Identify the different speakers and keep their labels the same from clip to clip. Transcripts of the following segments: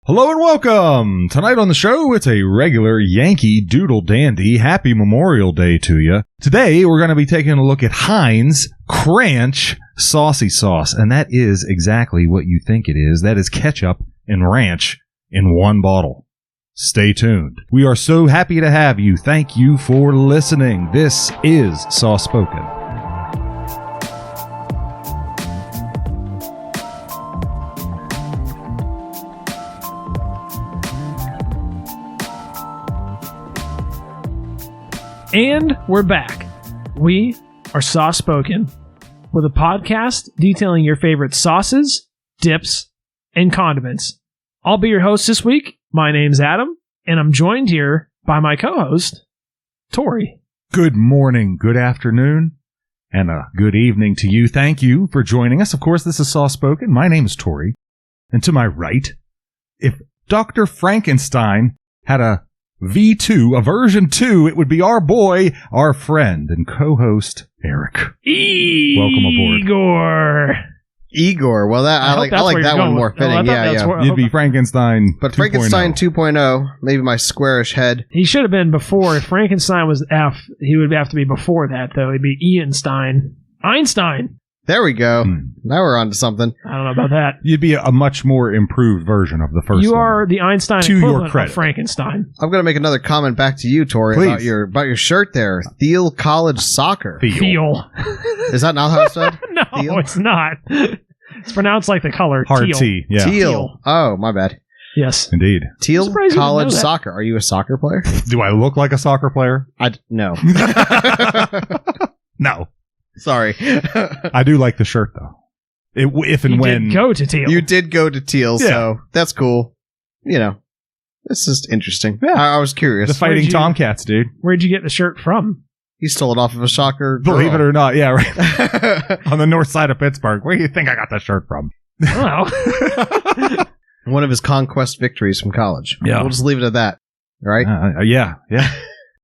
Speaker 1: Hello and welcome! Tonight on the show, it's a regular Yankee Doodle Dandy. Happy Memorial Day to you. Today, we're going to be taking a look at Heinz Kranch Saucy Sauce, and that is exactly what you think it is. That is ketchup and ranch in one bottle. Stay tuned. We are so happy to have you. Thank you for listening. This is Sauce Spoken.
Speaker 2: And we're back. We are Sauce Spoken, with a podcast detailing your favorite sauces, dips, and condiments. I'll be your host this week. My name's Adam, and I'm joined here by my co-host, Tori.
Speaker 1: Good morning, good afternoon, and a good evening to you. Thank you for joining us. Of course, this is Sauce Spoken. My name is Tori, and to my right, if Dr. Frankenstein had a V2, a version 2, it would be our boy, our friend, and co-host, Eric. Welcome aboard.
Speaker 3: Igor. Well, that I like that one more fitting.
Speaker 1: You'd be Frankenstein.
Speaker 3: But 2.0. Frankenstein 2.0, maybe my squarish head.
Speaker 2: He should have been before. If Frankenstein was F, he would have to be before that, though. He'd be Ianstein. Einstein.
Speaker 3: There we go. Now we're on to something.
Speaker 2: I don't know about that.
Speaker 1: You'd be a much more improved version of the first one.
Speaker 2: You are the Einstein equivalent of Frankenstein.
Speaker 3: I'm going to make another comment back to you, Tori, about your shirt there. Thiel College Soccer.
Speaker 2: Thiel.
Speaker 3: Is that not how it's said?
Speaker 2: No, Thiel? It's not. It's pronounced like the color.
Speaker 1: Hard
Speaker 2: teal.
Speaker 1: T, yeah.
Speaker 3: Teal. Oh, my bad.
Speaker 2: Yes.
Speaker 1: Indeed.
Speaker 3: Teal College Soccer. Are you a soccer player?
Speaker 1: Do I look like a soccer player?
Speaker 3: No.
Speaker 1: No.
Speaker 3: Sorry.
Speaker 1: I do like the shirt, though. If and when.
Speaker 2: You did go to Teal.
Speaker 3: You did go to Teal, so that's cool. You know, it's just interesting. Yeah. I was curious.
Speaker 1: The Fighting Tomcats, dude.
Speaker 2: Where'd you get the shirt from?
Speaker 3: He stole it off of a soccer girl.
Speaker 1: Believe it or not, yeah, right. On the north side of Pittsburgh. Where do you think I got that shirt from?
Speaker 2: Oh.
Speaker 3: One of his conquest victories from college.
Speaker 1: Yeah.
Speaker 3: We'll just leave it at that, right?
Speaker 1: Yeah.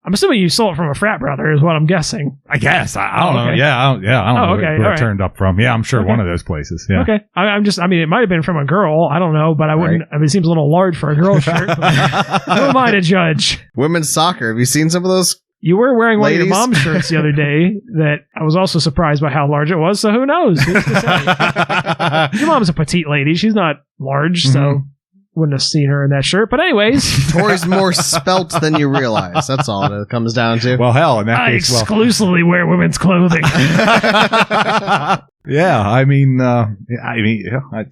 Speaker 2: I'm assuming you stole it from a frat brother, is what I'm guessing.
Speaker 1: I guess. I don't know.
Speaker 2: Okay.
Speaker 1: Yeah, I don't know where it
Speaker 2: right.
Speaker 1: turned up from. Yeah, I'm sure one of those places. Yeah.
Speaker 2: Okay. I mean, it might have been from a girl. I don't know, but I wouldn't. Right. I mean, it seems a little large for a girl shirt. Who am I to judge?
Speaker 3: Women's soccer. Have you seen some of those?
Speaker 2: You were wearing
Speaker 3: ladies?
Speaker 2: One of your mom's shirts the other day that I was also surprised by how large it was, so who knows? Who's to say? Your mom's a petite lady. She's not large, so wouldn't have seen her in that shirt. But anyways.
Speaker 3: Tori's more spelt than you realize. That's all it comes down to.
Speaker 1: Well, hell, in that case.
Speaker 2: I exclusively wear women's clothing.
Speaker 1: Yeah, I mean,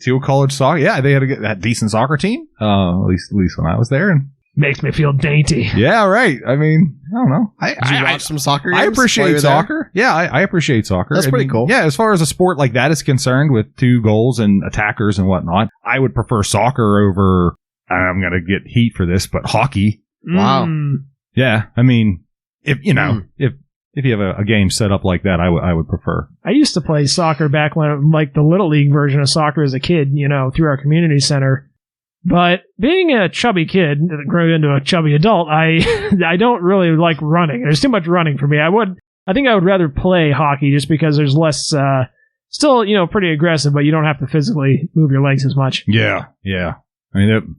Speaker 1: Teal College soccer. Yeah, they had a decent soccer team. At least when I was there. And
Speaker 2: makes me feel dainty.
Speaker 1: Yeah, right. I mean, I don't know.
Speaker 3: Did you watch some soccer games?
Speaker 1: I appreciate soccer. There? Yeah, I appreciate soccer.
Speaker 3: That's pretty cool.
Speaker 1: Yeah, as far as a sport like that is concerned, with two goals and attackers and whatnot, I would prefer soccer over, I'm going to get heat for this, but hockey.
Speaker 3: Wow.
Speaker 1: Yeah, I mean, if you have a game set up like that, I would prefer.
Speaker 2: I used to play soccer back when, like, the Little League version of soccer as a kid, through our community center. But being a chubby kid that grew into a chubby adult, I don't really like running. There's too much running for me. I think I would rather play hockey just because there's less, still, pretty aggressive, but you don't have to physically move your legs as much.
Speaker 1: Yeah. I mean,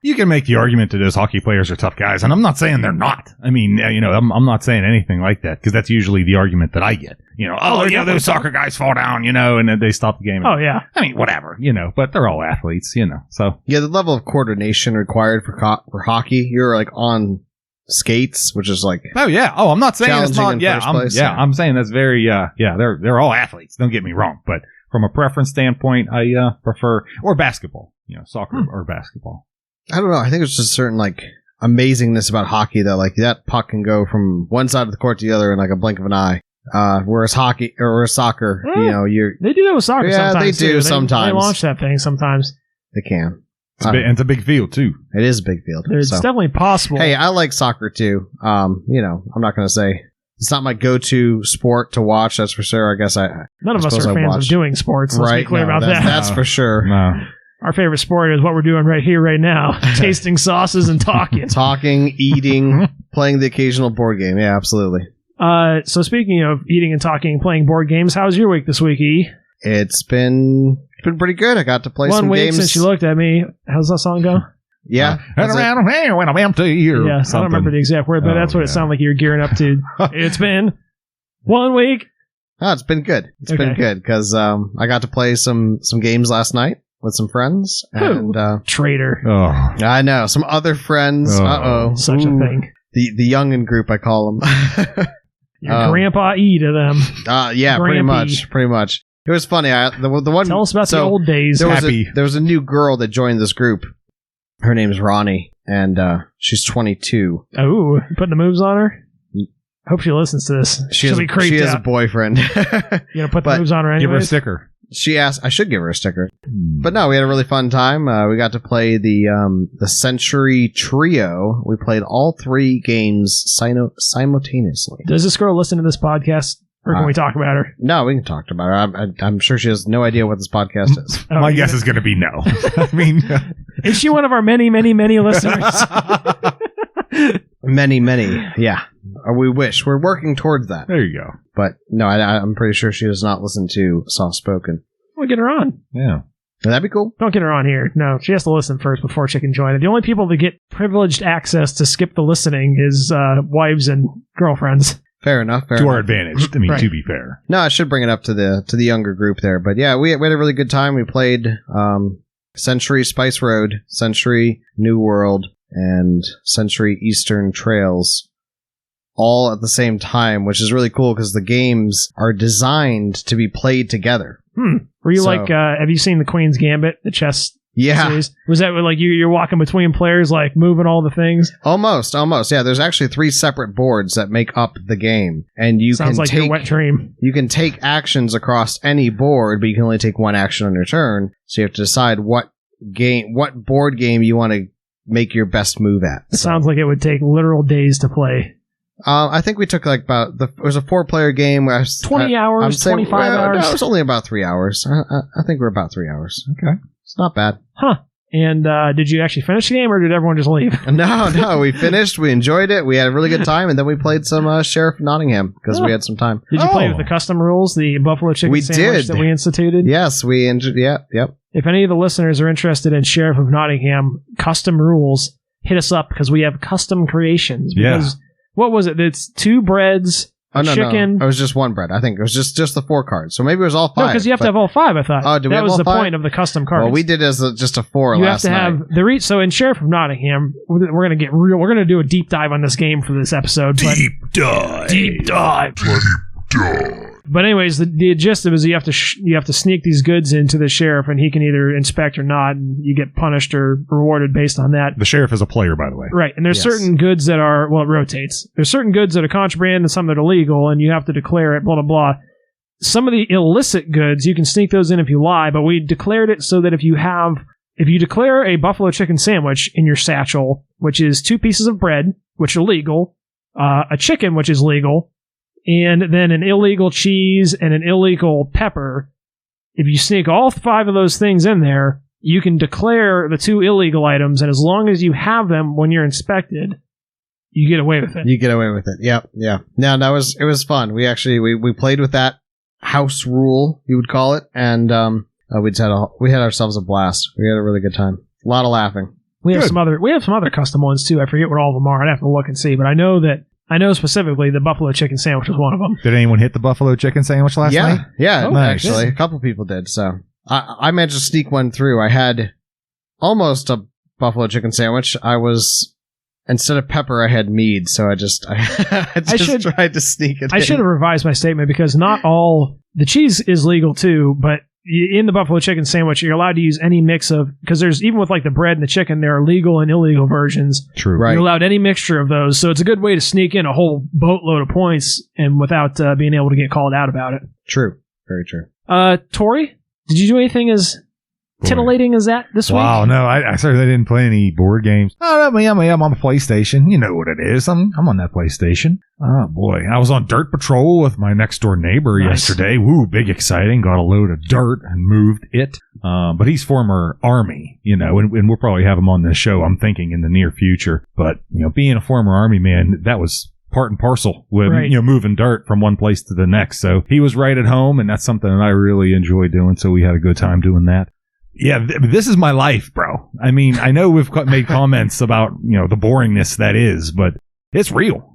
Speaker 1: you can make the argument that those hockey players are tough guys, and I'm not saying they're not. I mean, I'm not saying anything like that, because that's usually the argument that I get. Those soccer guys fall down, and then they stop the game.
Speaker 2: Oh, yeah.
Speaker 1: I mean, whatever, but they're all athletes, so.
Speaker 3: Yeah, the level of coordination required for hockey, you're like on skates, which is like.
Speaker 1: Oh, yeah. Oh, I'm not saying it's not. I'm saying that's very, they're all athletes. Don't get me wrong. But from a preference standpoint, I prefer, or basketball, soccer or basketball.
Speaker 3: I don't know. I think it's just certain like amazingness about hockey that puck can go from one side of the court to the other in like a blink of an eye. Whereas soccer,
Speaker 2: they do that with soccer.
Speaker 3: Yeah,
Speaker 2: sometimes
Speaker 3: they do sometimes.
Speaker 2: They launch that thing sometimes.
Speaker 3: They can.
Speaker 1: It's a big field too.
Speaker 3: It is a big field.
Speaker 2: It's definitely possible.
Speaker 3: Hey, I like soccer too. I'm not going to say it's not my go-to sport to watch. That's for sure. I guess
Speaker 2: none of us are fans of doing sports. Let's be clear about that.
Speaker 3: That's for sure.
Speaker 1: No.
Speaker 2: Our favorite sport is what we're doing right here, right now. Tasting sauces and talking.
Speaker 3: Talking, eating, playing the occasional board game. Yeah, absolutely.
Speaker 2: So speaking of eating and talking, playing board games, how's your week this week, E?
Speaker 3: It's been pretty good. I got to play some games.
Speaker 2: 1 week since you looked at me. How's that song go?
Speaker 3: Yeah.
Speaker 1: And around here when I'm empty or
Speaker 2: Yeah, I don't remember the exact word, but that's what it sounded like you were gearing up to. It's been 1 week.
Speaker 3: Oh, it's been good. It's been good because I got to play some games last night with some friends. And
Speaker 2: Traitor.
Speaker 1: Oh.
Speaker 3: I know. Some other friends. Uh-oh.
Speaker 2: Such a thing.
Speaker 3: The youngin' group, I call them.
Speaker 2: Your Grandpa E to them.
Speaker 3: Yeah,
Speaker 2: Grampy.
Speaker 3: pretty much. It was funny. The one.
Speaker 2: Tell us about the old days.
Speaker 3: There was a new girl that joined this group. Her name's Ronnie, and she's 22.
Speaker 2: Oh, putting the moves on her? Hope she listens to this. She'll be creeped out.
Speaker 3: She has a boyfriend.
Speaker 2: You gonna put the moves on her anyway?
Speaker 1: Give her a sticker.
Speaker 3: She asked. I should give her a sticker. But no, we had a really fun time. We got to play the Century Trio. We played all 3 games simultaneously.
Speaker 2: Does this girl listen to this podcast, or can we talk about her?
Speaker 3: No, we can talk about her. I'm sure she has no idea what this podcast is.
Speaker 1: My guess is going to be no. I mean,
Speaker 2: is she one of our many, many, many listeners?
Speaker 3: Many, yeah. We wish. We're working towards that.
Speaker 1: there you go.
Speaker 3: But no, I'm pretty sure she does not listen to Soft Spoken.
Speaker 2: We'll get her on.
Speaker 1: Yeah.
Speaker 3: That'd be cool.
Speaker 2: Don't get her on here. No, she has to listen first before she can join it. The only people that get privileged access to skip the listening is wives and girlfriends.
Speaker 3: Fair enough.
Speaker 1: To our advantage. I mean,
Speaker 2: Right.
Speaker 1: to be fair.
Speaker 3: No, I should bring it up to the younger group there. But yeah, we had a really good time. We played Century Spice Road, Century New World, and Century Eastern Trails all at the same time, which is really cool because the games are designed to be played together.
Speaker 2: Were you have you seen the Queen's Gambit, the chess series? Was that like you're walking between players, like moving all the things?
Speaker 3: Almost. Yeah, there's actually 3 separate boards that make up the game. And
Speaker 2: Sounds like your wet dream.
Speaker 3: You can take actions across any board, but you can only take 1 action on your turn. So you have to decide what board game you want to make your best move at.
Speaker 2: It sounds like it would take literal days to play.
Speaker 3: I think we took like it was a 4-player game. Where
Speaker 2: 20 hours, 25 hours?
Speaker 3: No, it was only about 3 hours. I think we're about 3 hours.
Speaker 1: Okay.
Speaker 3: It's not bad.
Speaker 2: Huh. And did you actually finish the game, or did everyone just leave?
Speaker 3: No, we finished. We enjoyed it. We had a really good time, and then we played some Sheriff of Nottingham because we had some time.
Speaker 2: Did you play with the custom rules, the buffalo chicken sandwich that we instituted?
Speaker 3: Yes, we enjoyed. Yep.
Speaker 2: If any of the listeners are interested in Sheriff of Nottingham custom rules, hit us up because we have custom creations. Because what was it? It's 2 breads, chicken.
Speaker 3: No. It was just 1 bread. I think it was just the 4 cards. So maybe it was all 5.
Speaker 2: No, because you have to have all 5. I thought.
Speaker 3: Oh, do we
Speaker 2: that
Speaker 3: have
Speaker 2: was
Speaker 3: all
Speaker 2: the
Speaker 3: 5?
Speaker 2: point of the custom cards.
Speaker 3: Well, we did as just a 4
Speaker 2: you
Speaker 3: last night.
Speaker 2: You have to have so in Sheriff of Nottingham, we're going to get real. We're going to do a deep dive on this game for this episode.
Speaker 1: Deep dive.
Speaker 2: But anyways, the gist of it is you have to sneak these goods into the sheriff, and he can either inspect or not, and you get punished or rewarded based on that.
Speaker 1: The sheriff is a player, by the way.
Speaker 2: Right, and there's certain goods that are, it rotates. There's certain goods that are contraband and some that are illegal, and you have to declare it, blah, blah, blah. Some of the illicit goods, you can sneak those in if you lie, but we declared it so that if you declare a buffalo chicken sandwich in your satchel, which is 2 pieces of bread, which are legal, a chicken, which is legal, and then an illegal cheese and an illegal pepper. If you sneak all 5 of those things in there, you can declare the 2 illegal items, and as long as you have them when you're inspected, you get away with it.
Speaker 3: You get away with it. Yep. Yeah. No, it was fun. We actually we played with that house rule, you would call it, and we had ourselves a blast. We had a really good time. A lot of laughing.
Speaker 2: We have some other custom ones too. I forget what all of them are. I'd have to look and see, but I know specifically the buffalo chicken sandwich was one of them.
Speaker 1: Did anyone hit the buffalo chicken sandwich last night?
Speaker 3: Yeah,
Speaker 1: nice.
Speaker 3: Actually, a couple people did. So I managed to sneak one through. I had almost a buffalo chicken sandwich. Instead of pepper, I had mead. So I tried to sneak it.
Speaker 2: I should have revised my statement because not all the cheese is legal too, but in the buffalo chicken sandwich, you're allowed to use any mix of, because there's, even with like the bread and the chicken, there are legal and illegal versions.
Speaker 1: True.
Speaker 3: Right.
Speaker 2: You're allowed any mixture of those. So it's a good way to sneak in a whole boatload of points and without being able to get called out about it.
Speaker 3: True. Very true.
Speaker 2: Tori, did you do anything as titillating as that this week?
Speaker 1: Wow, no, I certainly didn't play any board games. Oh, I'm on the PlayStation. You know what it is. I'm on that PlayStation. Oh, boy. I was on Dirt Patrol with my next door neighbor yesterday. Woo, big exciting. Got a load of dirt and moved it. But he's former Army, and we'll probably have him on this show, I'm thinking, in the near future. But, being a former Army man, that was part and parcel with, moving dirt from one place to the next. So he was right at home, and that's something that I really enjoy doing. So we had a good time doing that. Yeah, this is my life, bro. I mean, I know we've made comments about, the boringness that is, but it's real,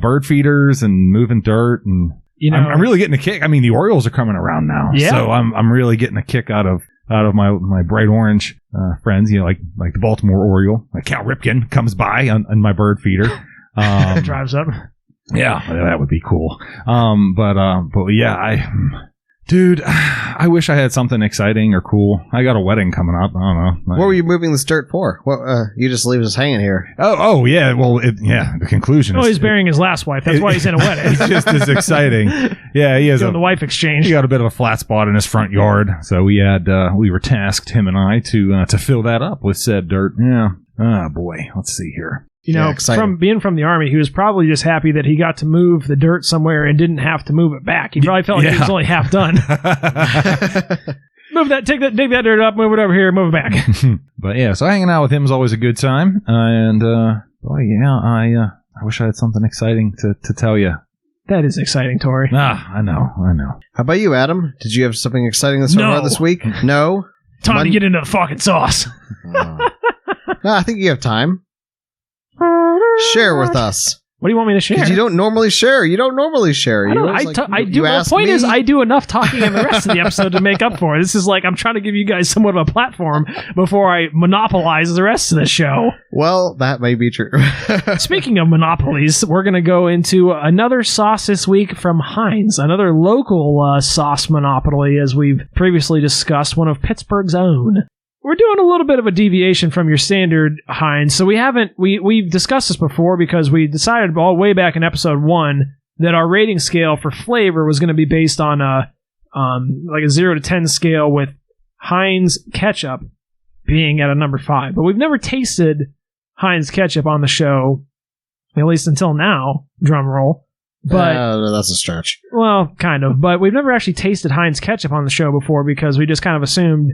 Speaker 1: bird feeders and moving dirt, and I'm really getting a kick. I mean, the Orioles are coming around now, so I'm really getting a kick out of my bright orange friends, like the Baltimore Oriole. Like Cal Ripken comes by on my bird feeder,
Speaker 2: drives up.
Speaker 1: Yeah, that would be cool. But yeah, dude, I wish I had something exciting or cool. I got a wedding coming up. I don't know.
Speaker 3: What were you moving this dirt for? What, you just leave us hanging here.
Speaker 1: Oh yeah. Well, the conclusion is...
Speaker 2: he's burying his last wife. That's why he's in a wedding.
Speaker 1: It's just as exciting. Yeah, he has
Speaker 2: doing the wife exchange.
Speaker 1: He got a bit of a flat spot in his front yard, so we were tasked, him and I, to fill that up with said dirt. Yeah. Oh boy. Let's see here.
Speaker 2: From being from the Army, he was probably just happy that he got to move the dirt somewhere and didn't have to move it back. He probably felt like he was only half done. Move that, dig that dirt up, move it over here, move it back.
Speaker 1: But yeah, so hanging out with him is always a good time. And I wish I had something exciting to tell you.
Speaker 2: That is exciting, Tori.
Speaker 1: I know.
Speaker 3: How about you, Adam? Did you have something exciting this week? No.
Speaker 2: Time to get into the fucking sauce.
Speaker 3: No, I think you have time. Share with us.
Speaker 2: What do you want me to share?
Speaker 3: Because you don't normally share.
Speaker 2: The point is, I do enough talking in the rest of the episode to make up for it. This is like I'm trying to give you guys somewhat of a platform before I monopolize the rest of the show.
Speaker 3: Well, that may be true.
Speaker 2: Speaking of monopolies, we're going to go into another sauce this week from Heinz, another local sauce monopoly, as we've previously discussed, one of Pittsburgh's own. We're doing a little bit of a deviation from your standard Heinz. So we've discussed this before because we decided all way back in episode 1 that our rating scale for flavor was going to be based on like a 0 to 10 scale, with Heinz ketchup being at a number 5. But we've never tasted Heinz ketchup on the show, at least until now, drum roll. But
Speaker 3: that's a stretch.
Speaker 2: Well, kind of. But we've never actually tasted Heinz ketchup on the show before because we just kind of assumed,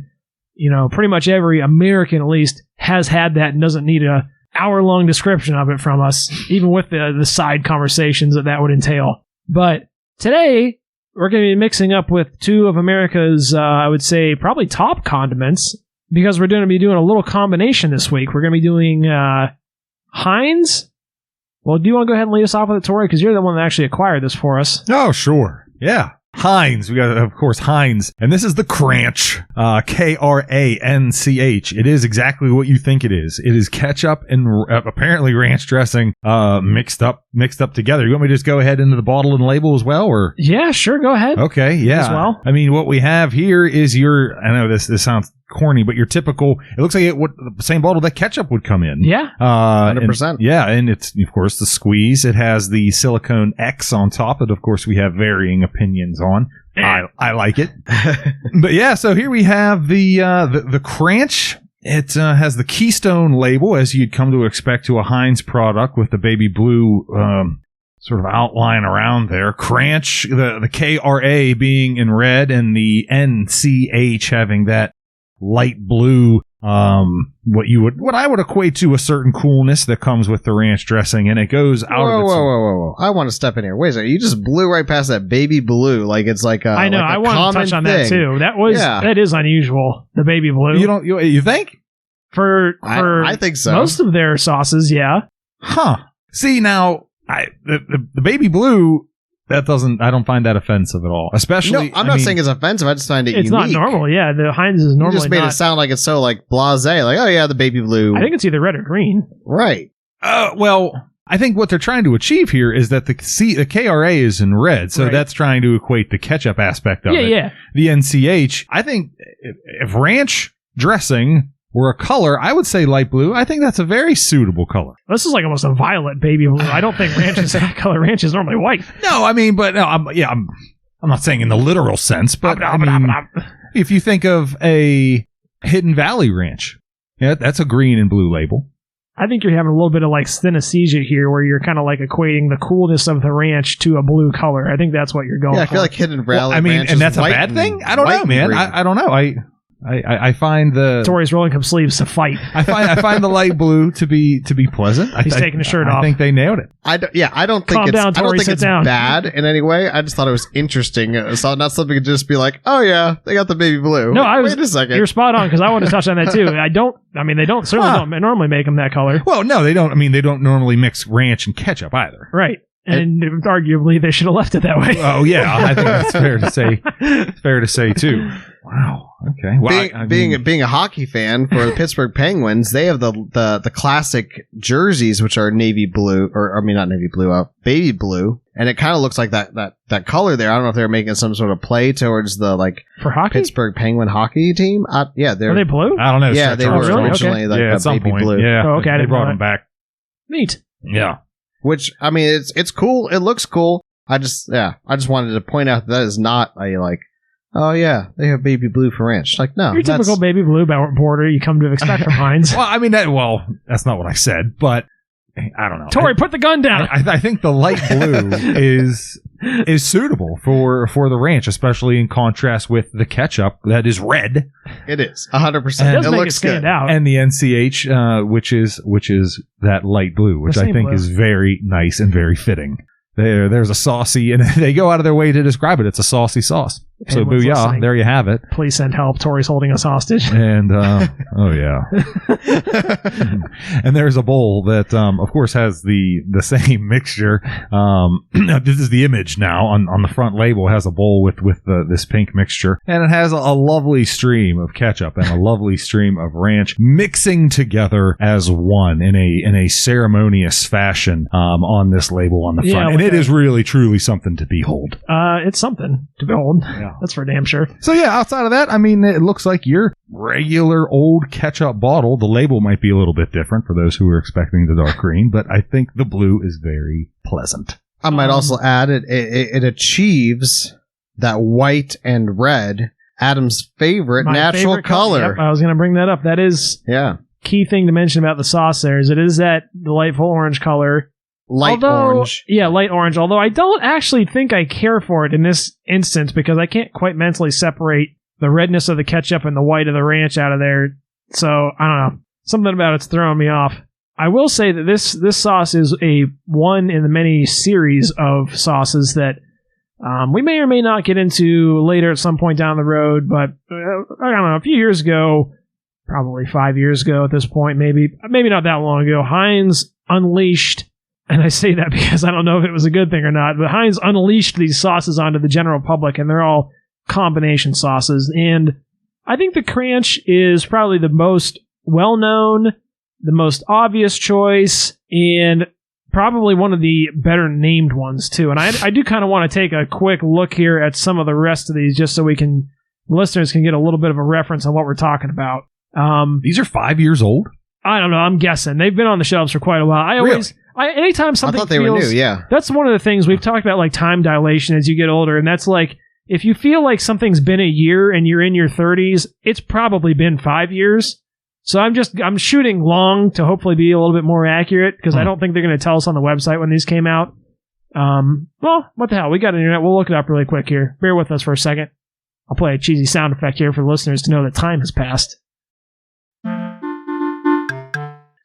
Speaker 2: pretty much every American at least has had that and doesn't need a hour-long description of it from us, even with the side conversations that would entail. But today, we're going to be mixing up with two of America's, I would say, probably top condiments, because we're going to be doing a little combination this week. We're going to be doing Heinz. Well, do you want to go ahead and lead us off with it, Tori? Because you're the one that actually acquired this for us.
Speaker 1: Oh, sure. Yeah. Heinz. We got, of course, Heinz. And this is the Kranch. Kranch. It is exactly what you think it is. It is ketchup and apparently ranch dressing mixed up together. You want me to just go ahead into the bottle and label as well? Or
Speaker 2: yeah, sure. Go ahead.
Speaker 1: Okay, yeah.
Speaker 2: As well.
Speaker 1: I mean, what we have here is I know this sounds corny, but your typical, it looks like the same bottle that ketchup would come in.
Speaker 2: Yeah.
Speaker 3: 100%.
Speaker 1: And it's, of course, the squeeze. It has the silicone X on top that, of course, we have varying opinions on. I like it. But yeah, so here we have the Kranch. It has the Keystone label, as you'd come to expect to a Heinz product, with the baby blue sort of outline around there. Kranch, the KRA being in red, and the NCH having that light blue, what I would equate to a certain coolness that comes with the ranch dressing, and it goes out of its...
Speaker 3: Whoa. I want to step in here. Wait a second. You just blew right past that baby blue, like it's like a
Speaker 2: I know,
Speaker 3: like a
Speaker 2: I want to touch on that too. That is unusual, the baby blue.
Speaker 1: You think?
Speaker 2: For
Speaker 3: I think so.
Speaker 2: Most of their sauces, yeah.
Speaker 1: Huh. See, now, the baby blue... I don't find that offensive at all. Especially,
Speaker 3: I'm not saying it's offensive. I just find it
Speaker 2: it's
Speaker 3: unique.
Speaker 2: Not normal. Yeah, the Heinz is normally.
Speaker 3: You just made it sound like it's so like blasé. Like, oh yeah, the baby blue.
Speaker 2: I think it's either red or green.
Speaker 3: Right.
Speaker 1: Well, I think what they're trying to achieve here is that the KRA is in red, so that's trying to equate the ketchup aspect of it.
Speaker 2: Yeah.
Speaker 1: The NCH. I think if ranch dressing were a color, I would say light blue. I think that's a very suitable color.
Speaker 2: This is like almost a violet baby blue. I don't think ranch is that color. Ranch is normally white.
Speaker 1: No, I mean, but no, I'm not saying in the literal sense, but if you think of a Hidden Valley ranch, yeah, that's a green and blue label.
Speaker 2: I think you're having a little bit of like synesthesia here, where you're kind of like equating the coolness of the ranch to a blue color. I think that's what you're going for.
Speaker 3: Yeah, I feel like Hidden Valley ranch
Speaker 1: and that's
Speaker 3: is
Speaker 1: a bad thing? I don't know, man. I don't know. I find the
Speaker 2: Tori's rolling up sleeves to fight.
Speaker 1: I find the light blue to be pleasant.
Speaker 2: He's taking his shirt off.
Speaker 1: I think they nailed it.
Speaker 3: I don't think
Speaker 2: Calm down, Tori, sit down.
Speaker 3: bad in any way. I just thought it was interesting. So not something to just be like, oh yeah, they got the baby blue.
Speaker 2: No,
Speaker 3: wait a second.
Speaker 2: You're spot on because I want to touch on that too. They don't normally make them that color.
Speaker 1: Well, no, they don't. I mean, they don't normally mix ranch and ketchup either.
Speaker 2: Right. And arguably they should have left it that way.
Speaker 1: Oh yeah, I think that's fair to say. Fair to say too. Wow. Okay. Well,
Speaker 3: being a hockey fan for the Pittsburgh Penguins, they have the classic jerseys, which are navy blue, not navy blue, baby blue, and it kind of looks like that color there. I don't know if they're making some sort of play towards the
Speaker 2: for hockey?
Speaker 3: Pittsburgh Penguin hockey team. Yeah,
Speaker 2: are they blue?
Speaker 1: I don't know.
Speaker 3: Yeah, they were
Speaker 2: really?
Speaker 3: originally
Speaker 2: Okay.
Speaker 3: like
Speaker 1: at some
Speaker 3: baby
Speaker 1: point.
Speaker 3: blue.
Speaker 1: Yeah.
Speaker 2: Oh, okay. I
Speaker 1: They
Speaker 2: didn't
Speaker 1: brought
Speaker 2: know
Speaker 1: them back.
Speaker 2: Neat.
Speaker 1: Yeah.
Speaker 3: Which I mean, it's cool. It looks cool. I just wanted to point out that is not a oh yeah, they have baby blue for ranch. Like no,
Speaker 2: your typical baby blue border you come to expect from Heinz.
Speaker 1: Well, I mean that's not what I said, but I don't know.
Speaker 2: Tori, put the gun down.
Speaker 1: I think the light blue is suitable for the ranch, especially in contrast with the ketchup that is red.
Speaker 3: It is 100%.
Speaker 2: It does make
Speaker 3: looks
Speaker 2: it stand
Speaker 3: good.
Speaker 2: out.
Speaker 1: And the NCH, which is that light blue, which I think is very nice and very fitting. There's a saucy, and they go out of their way to describe it. It's a saucy sauce. So
Speaker 2: Anyone's
Speaker 1: booyah,
Speaker 2: listening.
Speaker 1: there you have it.
Speaker 2: Please send help. Tori's holding us hostage.
Speaker 1: And oh yeah, and there's a bowl that of course has the same mixture. This is the image now on the front label. It has a bowl with this pink mixture, and it has a lovely stream of ketchup and a lovely stream of ranch mixing together as one in a ceremonious fashion on this label on the front, and it is really truly something to behold.
Speaker 2: It's something to behold.
Speaker 1: Yeah.
Speaker 2: That's for damn sure.
Speaker 1: So yeah, outside of that, I mean, it looks like your regular old ketchup bottle. The label might be a little bit different for those who are expecting the dark green, but I think the blue is very pleasant.
Speaker 3: I might also add it achieves that white and red, Adam's favorite natural color.
Speaker 2: Yep, I was going to bring that up. That is key thing to mention about the sauce there is it is that delightful orange color.
Speaker 3: Orange.
Speaker 2: Yeah, light orange. Although I don't actually think I care for it in this instance because I can't quite mentally separate the redness of the ketchup and the white of the ranch out of there. So, I don't know. Something about it's throwing me off. I will say that this sauce is a one in the many series of sauces that we may or may not get into later at some point down the road, but I don't know, a few years ago, probably 5 years ago at this point, maybe not that long ago, Heinz unleashed. And I say that because I don't know if it was a good thing or not, but Heinz unleashed these sauces onto the general public, and they're all combination sauces. And I think the Kranch is probably the most well-known, the most obvious choice, and probably one of the better named ones, too. And I do kind of want to take a quick look here at some of the rest of these, just so listeners can get a little bit of a reference on what we're talking about.
Speaker 1: These are 5 years old?
Speaker 2: I don't know. I'm guessing. They've been on the shelves for quite a while. Anytime something
Speaker 3: I thought they were new, yeah.
Speaker 2: That's one of the things we've talked about, like time dilation as you get older, and that's like, if you feel like something's been a year and you're in your 30s, it's probably been 5 years. So I'm shooting long to hopefully be a little bit more accurate, because I don't think they're going to tell us on the website when these came out. Well, what the hell? We got internet. We'll look it up really quick here. Bear with us for a second. I'll play a cheesy sound effect here for the listeners to know that time has passed.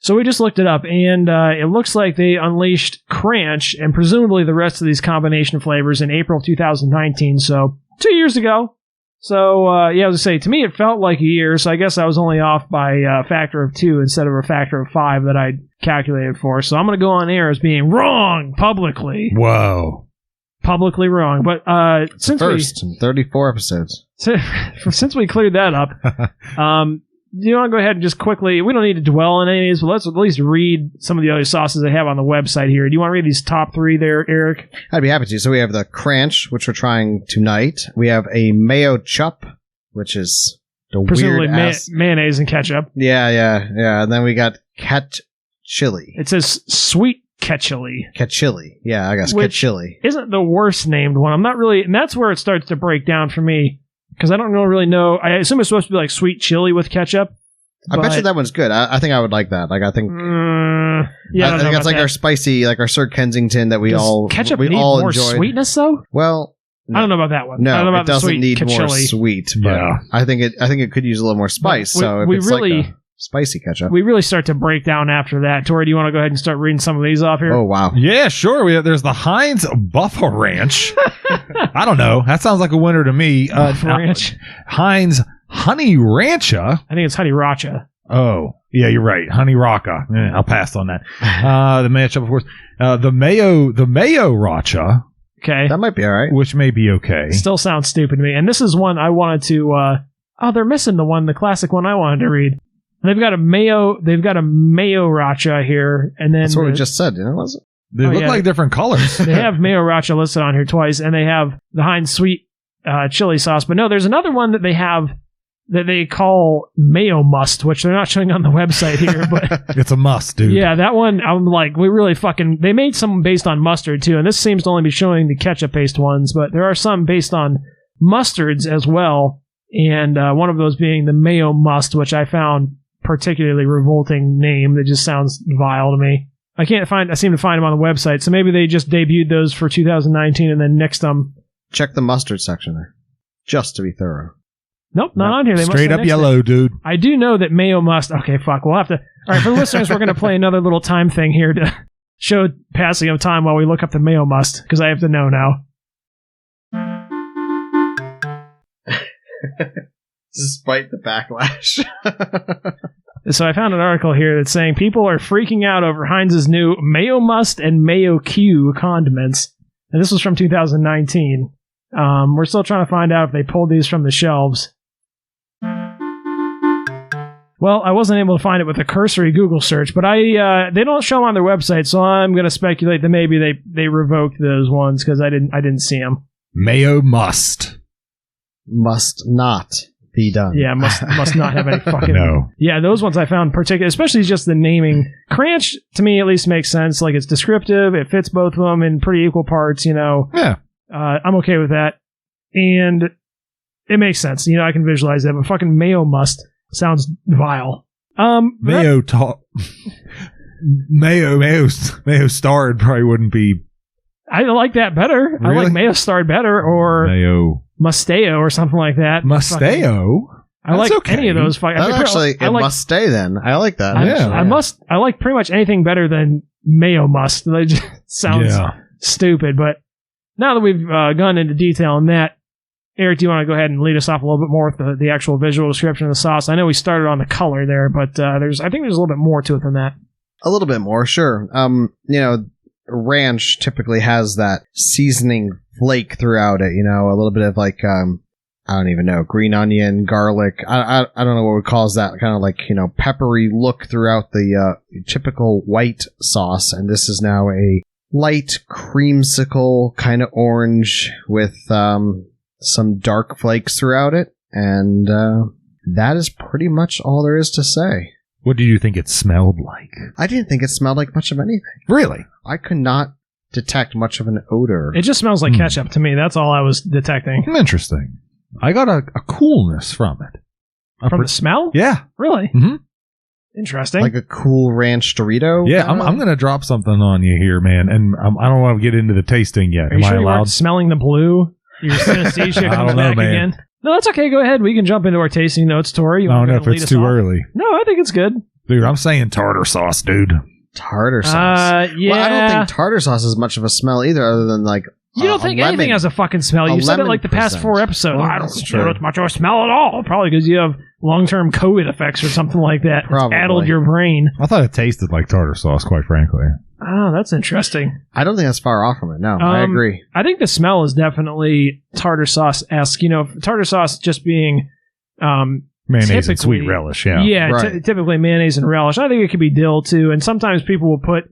Speaker 2: So we just looked it up, and it looks like they unleashed Kranch and presumably the rest of these combination flavors in April 2019, so 2 years ago. So, I was going to say, to me it felt like a year, so I guess I was only off by a factor of 2 instead of a factor of 5 that I'd calculated for. So I'm going to go on air as being wrong publicly.
Speaker 1: Whoa.
Speaker 2: Publicly wrong. But since
Speaker 3: first in 34 episodes.
Speaker 2: Since we cleared that up, do you want to go ahead and just quickly, we don't need to dwell on any of these, but let's at least read some of the other sauces they have on the website here. Do you want to read these top 3 there, Eric?
Speaker 3: I'd be happy to. So we have the Kranch, which we're trying tonight. We have a mayo chup, which is the
Speaker 2: presumably
Speaker 3: weird ass.
Speaker 2: Mayonnaise and ketchup.
Speaker 3: Yeah. And then we got ket chili.
Speaker 2: It says sweet ketchili.
Speaker 3: Ketchili. Yeah, I guess ketchili.
Speaker 2: Isn't the worst named one. I'm not really, and that's where it starts to break down for me. Because I don't really know. I assume it's supposed to be like sweet chili with ketchup.
Speaker 3: I bet you that one's good. I think I would like that. Like, I think. I think it's like our spicy, like our Sir Kensington that we all
Speaker 2: ketchup
Speaker 3: we
Speaker 2: need
Speaker 3: all
Speaker 2: more
Speaker 3: enjoyed.
Speaker 2: Sweetness though.
Speaker 3: Well,
Speaker 2: I don't know about that one.
Speaker 3: No,
Speaker 2: I don't know about
Speaker 3: it doesn't
Speaker 2: the sweet
Speaker 3: need more
Speaker 2: chili.
Speaker 3: sweet. But
Speaker 1: Yeah.
Speaker 3: I think it could use a little more spice. So if
Speaker 2: we
Speaker 3: it's
Speaker 2: really
Speaker 3: like a spicy ketchup.
Speaker 2: we really start to break down after that. Tori, do you want to go ahead and start reading some of these off here?
Speaker 3: Oh wow.
Speaker 1: Yeah, sure. There's the Heinz Buffalo Ranch. I don't know. That sounds like a winner to me.
Speaker 2: Ranch.
Speaker 1: Heinz Honey Rancha.
Speaker 2: I think it's Honey Racha.
Speaker 1: Oh, yeah, you're right. Honey Rocka. I'll pass on that. The matchup, of course. The Mayo Racha,
Speaker 2: Okay.
Speaker 3: That might be all right.
Speaker 1: which may be okay.
Speaker 2: Still sounds stupid to me. And this is one I wanted to. They're missing the classic one I wanted to read. They've got a mayo racha here, and then
Speaker 3: That's what we just said, was it?
Speaker 1: They look like different colors.
Speaker 2: they have mayo racha listed on here twice, and they have the Heinz sweet chili sauce. But no, there's another one that they have that they call mayo must, which they're not showing on the website here, but
Speaker 1: It's a must, dude.
Speaker 2: yeah, that one I'm like, we really they made some based on mustard too, and this seems to only be showing the ketchup based ones, but there are some based on mustards as well, and one of those being the mayo must, which I found particularly revolting name that just sounds vile to me. I seem to find them on the website, so maybe they just debuted those for 2019 and then nixed them.
Speaker 3: Check the mustard section there, just to be thorough.
Speaker 2: Nope, not on here. They
Speaker 1: Straight
Speaker 2: must have
Speaker 1: up
Speaker 2: nixed
Speaker 1: yellow, dude.
Speaker 2: I do know that mayo must. Okay, fuck. We'll have to. All right, for the listeners, we're going to play another little time thing here to show passing of time while we look up the mayo must, because I have to know now.
Speaker 3: Despite the backlash.
Speaker 2: So I found an article here that's saying people are freaking out over Heinz's new Mayo Must and Mayo Q condiments. And this was from 2019. We're still trying to find out if they pulled these from the shelves. Well, I wasn't able to find it with a cursory Google search, but they don't show them on their website, so I'm going to speculate that maybe they revoked those ones because I didn't see them.
Speaker 1: Mayo must.
Speaker 3: Must not be done.
Speaker 2: Yeah, must not have any fucking...
Speaker 1: No.
Speaker 2: Yeah, those ones I found particular, especially just the naming. Kranch, to me, at least makes sense. Like, it's descriptive. It fits both of them in pretty equal parts,
Speaker 1: Yeah.
Speaker 2: I'm okay with that. And it makes sense. I can visualize that. But fucking Mayo Must sounds vile.
Speaker 1: Mayo starred probably wouldn't be...
Speaker 2: I like that better.
Speaker 1: Really?
Speaker 2: I like Mayo Starred better, or
Speaker 1: Mayo...
Speaker 2: Musteo or something like that.
Speaker 1: Musteo?
Speaker 2: I like
Speaker 1: okay.
Speaker 2: any of those.
Speaker 3: It must stay then. I like that.
Speaker 2: I like pretty much anything better than Mayo Must. That just sounds stupid. But now that we've gone into detail on that, Eric, do you want to go ahead and lead us off a little bit more with the actual visual description of the sauce? I know we started on the color there, but I think there's a little bit more to it than that.
Speaker 3: A little bit more, sure. Ranch typically has that seasoning flake throughout it, a little bit of like, I don't even know, green onion, garlic. I don't know what we call that, kind of like, peppery look throughout the typical white sauce. And this is now a light creamsicle kind of orange with some dark flakes throughout it. And that is pretty much all there is to say.
Speaker 1: What do you think it smelled like?
Speaker 3: I didn't think it smelled like much of anything.
Speaker 1: Really?
Speaker 3: I could not detect much of an odor.
Speaker 2: It just smells like ketchup to me. That's all I was detecting.
Speaker 1: Interesting. I got a coolness from it.
Speaker 2: From the smell?
Speaker 1: Yeah.
Speaker 2: Really?
Speaker 1: Mm-hmm.
Speaker 2: Interesting.
Speaker 3: Like a cool ranch Dorito?
Speaker 1: Yeah, I'm going to drop something on you here, man. And I don't want to get into the tasting yet.
Speaker 2: Are you sure you weren't smelling the blue? You're synesthesia comes back
Speaker 1: man.
Speaker 2: again? No, that's okay. Go ahead. We can jump into our tasting notes, Tori.
Speaker 1: I don't know if it's too early.
Speaker 2: No, I think it's good.
Speaker 1: Dude, I'm saying tartar sauce, dude.
Speaker 3: Tartar sauce.
Speaker 2: Yeah.
Speaker 3: Well, I don't think tartar sauce has much of a smell either, other than like
Speaker 2: you don't think anything has a fucking smell. You said it like the past 4 episodes. I don't think it's much of a smell at all. Probably because you have long-term COVID effects or something like that.
Speaker 3: Probably.
Speaker 2: It's addled your brain.
Speaker 1: I thought it tasted like tartar sauce, quite frankly.
Speaker 2: Oh, that's interesting.
Speaker 3: I don't think that's far off from it. No, I agree.
Speaker 2: I think the smell is definitely tartar sauce-esque. Tartar sauce just being...
Speaker 1: mayonnaise and sweet relish, yeah.
Speaker 2: Yeah,
Speaker 3: right.
Speaker 2: Typically mayonnaise and relish. I think it could be dill, too. And sometimes people will put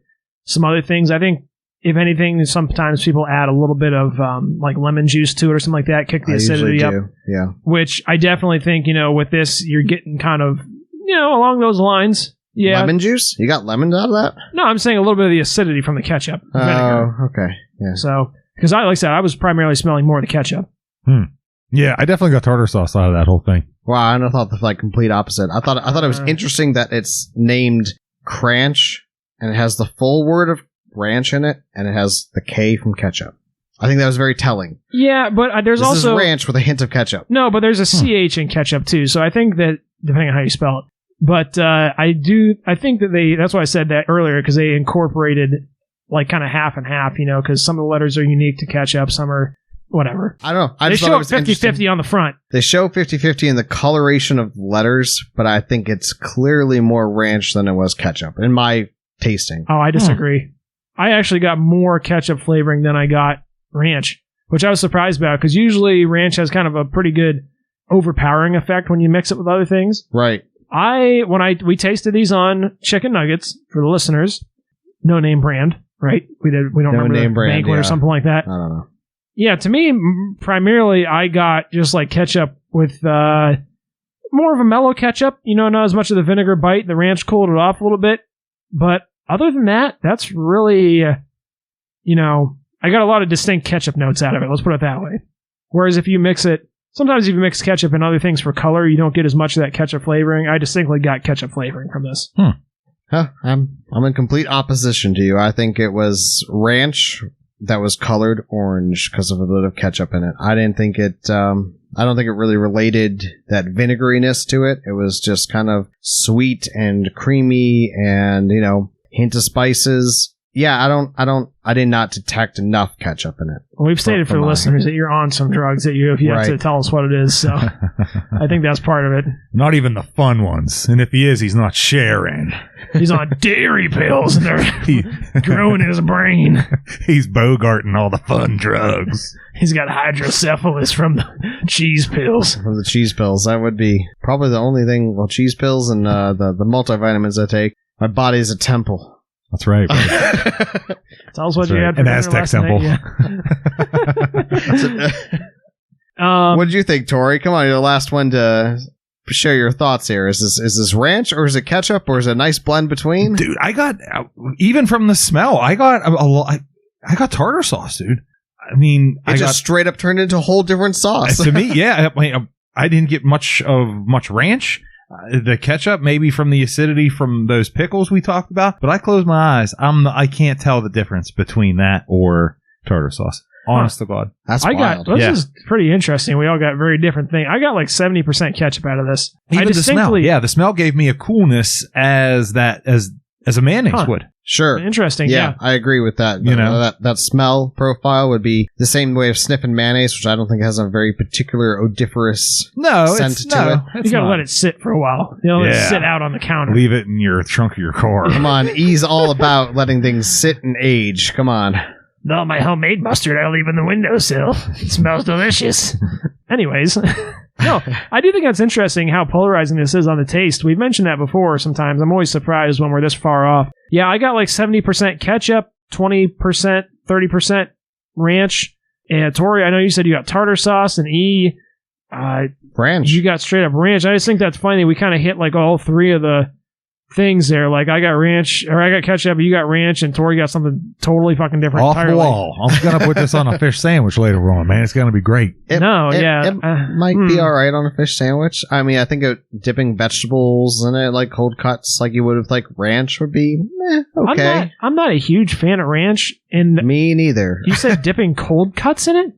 Speaker 2: some other things. I think, if anything, sometimes people add a little bit of like lemon juice to it or something like that, kick the acidity up.
Speaker 3: Yeah.
Speaker 2: Which I definitely think, with this, you're getting kind of, along those lines. Yeah.
Speaker 3: Lemon juice? You got lemon out of that?
Speaker 2: No, I'm saying a little bit of the acidity from the ketchup.
Speaker 3: Oh, okay. Yeah.
Speaker 2: So, because like I said, I was primarily smelling more of the ketchup.
Speaker 1: Yeah, I definitely got tartar sauce out of that whole thing.
Speaker 3: Wow, I thought the complete opposite. I thought it was interesting that it's named Kranch and it has the full word of ranch in it and it has the K from ketchup. I think that was very telling.
Speaker 2: Yeah, but there's
Speaker 3: This
Speaker 2: also
Speaker 3: is ranch with a hint of ketchup.
Speaker 2: No, but there's a CH in ketchup too. So I think that depending on how you spell it, but I think that that's why I said that earlier, because they incorporated like kind of half and half, because some of the letters are unique to ketchup, some are whatever.
Speaker 3: I don't know. I
Speaker 2: They
Speaker 3: just thought
Speaker 2: show
Speaker 3: it was
Speaker 2: 50-50 on the front.
Speaker 3: They show 50-50 in the coloration of letters, but I think it's clearly more ranch than it was ketchup in my tasting.
Speaker 2: Oh, I disagree. I actually got more ketchup flavoring than I got ranch, which I was surprised about, because usually ranch has kind of a pretty good overpowering effect when you mix it with other things.
Speaker 3: Right.
Speaker 2: We tasted these on chicken nuggets for the listeners, no name brand, right? We don't remember
Speaker 3: name
Speaker 2: the
Speaker 3: brand,
Speaker 2: banquet or something like that.
Speaker 3: I don't know.
Speaker 2: Yeah, to me, primarily, I got just like ketchup with more of a mellow ketchup. Not as much of the vinegar bite. The ranch cooled it off a little bit, but other than that, that's really, I got a lot of distinct ketchup notes out of it. Let's put it that way. Whereas if you mix it, sometimes if you mix ketchup and other things for color, you don't get as much of that ketchup flavoring. I distinctly got ketchup flavoring from this.
Speaker 3: Huh, I'm in complete opposition to you. I think it was ranch that was colored orange because of a bit of ketchup in it. I didn't think it. I don't think it really related that vinegariness to it. It was just kind of sweet and creamy, and hint of spices. Yeah, I did not detect enough ketchup in it.
Speaker 2: Well, we've stated for the listeners that you're on some drugs that you have to tell us what it is, so I think that's part of it.
Speaker 1: Not even the fun ones. And if he is, he's not sharing.
Speaker 2: He's on dairy pills, and they're growing in his brain.
Speaker 1: He's bogarting all the fun drugs.
Speaker 2: He's got hydrocephalus from the cheese pills.
Speaker 3: From the cheese pills. That would be probably the only thing, well, cheese pills and the multivitamins I take. My body is a temple.
Speaker 1: That's right.
Speaker 2: Tell us what you had for
Speaker 1: an
Speaker 2: dinner
Speaker 1: Aztec
Speaker 2: last
Speaker 1: temple.
Speaker 2: Night, yeah.
Speaker 3: What did you think, Tori? Come on, you're the last one to share your thoughts here. Is this ranch, or is it ketchup, or is it a nice blend between?
Speaker 1: Dude, I got, even from the smell, I got I got tartar sauce, dude. I mean,
Speaker 3: it just straight up turned into a whole different sauce.
Speaker 1: To me, yeah. I didn't get much ranch. The ketchup, maybe from the acidity from those pickles we talked about, but I close my eyes. I can't tell the difference between that or tartar sauce. Honest to God.
Speaker 3: That's wild.
Speaker 2: This is pretty interesting. We all got very different things. I got like 70% ketchup out of this.
Speaker 1: Even the smell. Yeah, the smell gave me a coolness as a mayonnaise would.
Speaker 3: Sure.
Speaker 2: Interesting. Yeah,
Speaker 3: I agree with that. That smell profile would be the same way of sniffing mayonnaise, which I don't think has a very particular odoriferous scent to it.
Speaker 2: You gotta let it sit for a while. Let it sit out on the counter.
Speaker 1: Leave it in your trunk of your car.
Speaker 3: Come on, E's all about letting things sit and age. Come on.
Speaker 2: No, my homemade mustard I leave in the windowsill. It smells delicious. Anyways, no, I do think that's interesting how polarizing this is on the taste. We've mentioned that before sometimes. I'm always surprised when we're this far off. Yeah, I got like 70% ketchup, 20%, 30% ranch. And Tori, I know you said you got tartar sauce, and E,
Speaker 3: ranch.
Speaker 2: You got straight up ranch. I just think that's funny. We kind of hit like all three of the things there. Like I got ranch, or I got ketchup, you got ranch, and Tori got something totally fucking different.
Speaker 1: Off the wall. I'm gonna put this on a fish sandwich later on, man. It's gonna be great.
Speaker 3: It might be all right on a fish sandwich. I mean, I think dipping vegetables in it, like cold cuts, like you would with like ranch, would be okay.
Speaker 2: I'm not a huge fan of ranch.
Speaker 3: Me neither.
Speaker 2: You said dipping cold cuts in it?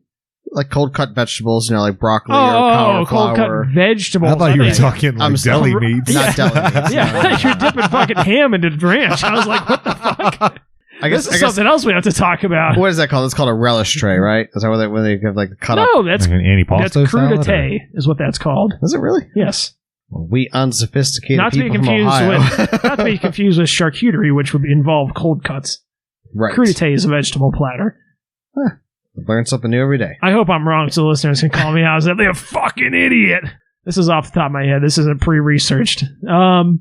Speaker 3: Like cold cut vegetables, like broccoli or cauliflower.
Speaker 2: Cold cut vegetables.
Speaker 1: I thought you were talking like deli meats.
Speaker 3: Not deli meats.
Speaker 2: Yeah, you're dipping fucking ham into ranch. I was like, what the fuck? This is something else we have to talk about.
Speaker 3: What is that called? It's called a relish tray, right? Is that when they give like the cut up?
Speaker 2: No, that's
Speaker 1: like an antipasto
Speaker 2: crudité is what that's called.
Speaker 3: Is it really?
Speaker 2: Yes.
Speaker 3: Well, we unsophisticated people from Ohio.
Speaker 2: Not to be confused with charcuterie, which would involve cold cuts.
Speaker 3: Right.
Speaker 2: Crudité is a vegetable platter.
Speaker 3: Huh. Learn something new every day.
Speaker 2: I hope I'm wrong so the listeners can call me out as a fucking idiot. This is off the top of my head. This isn't pre-researched. But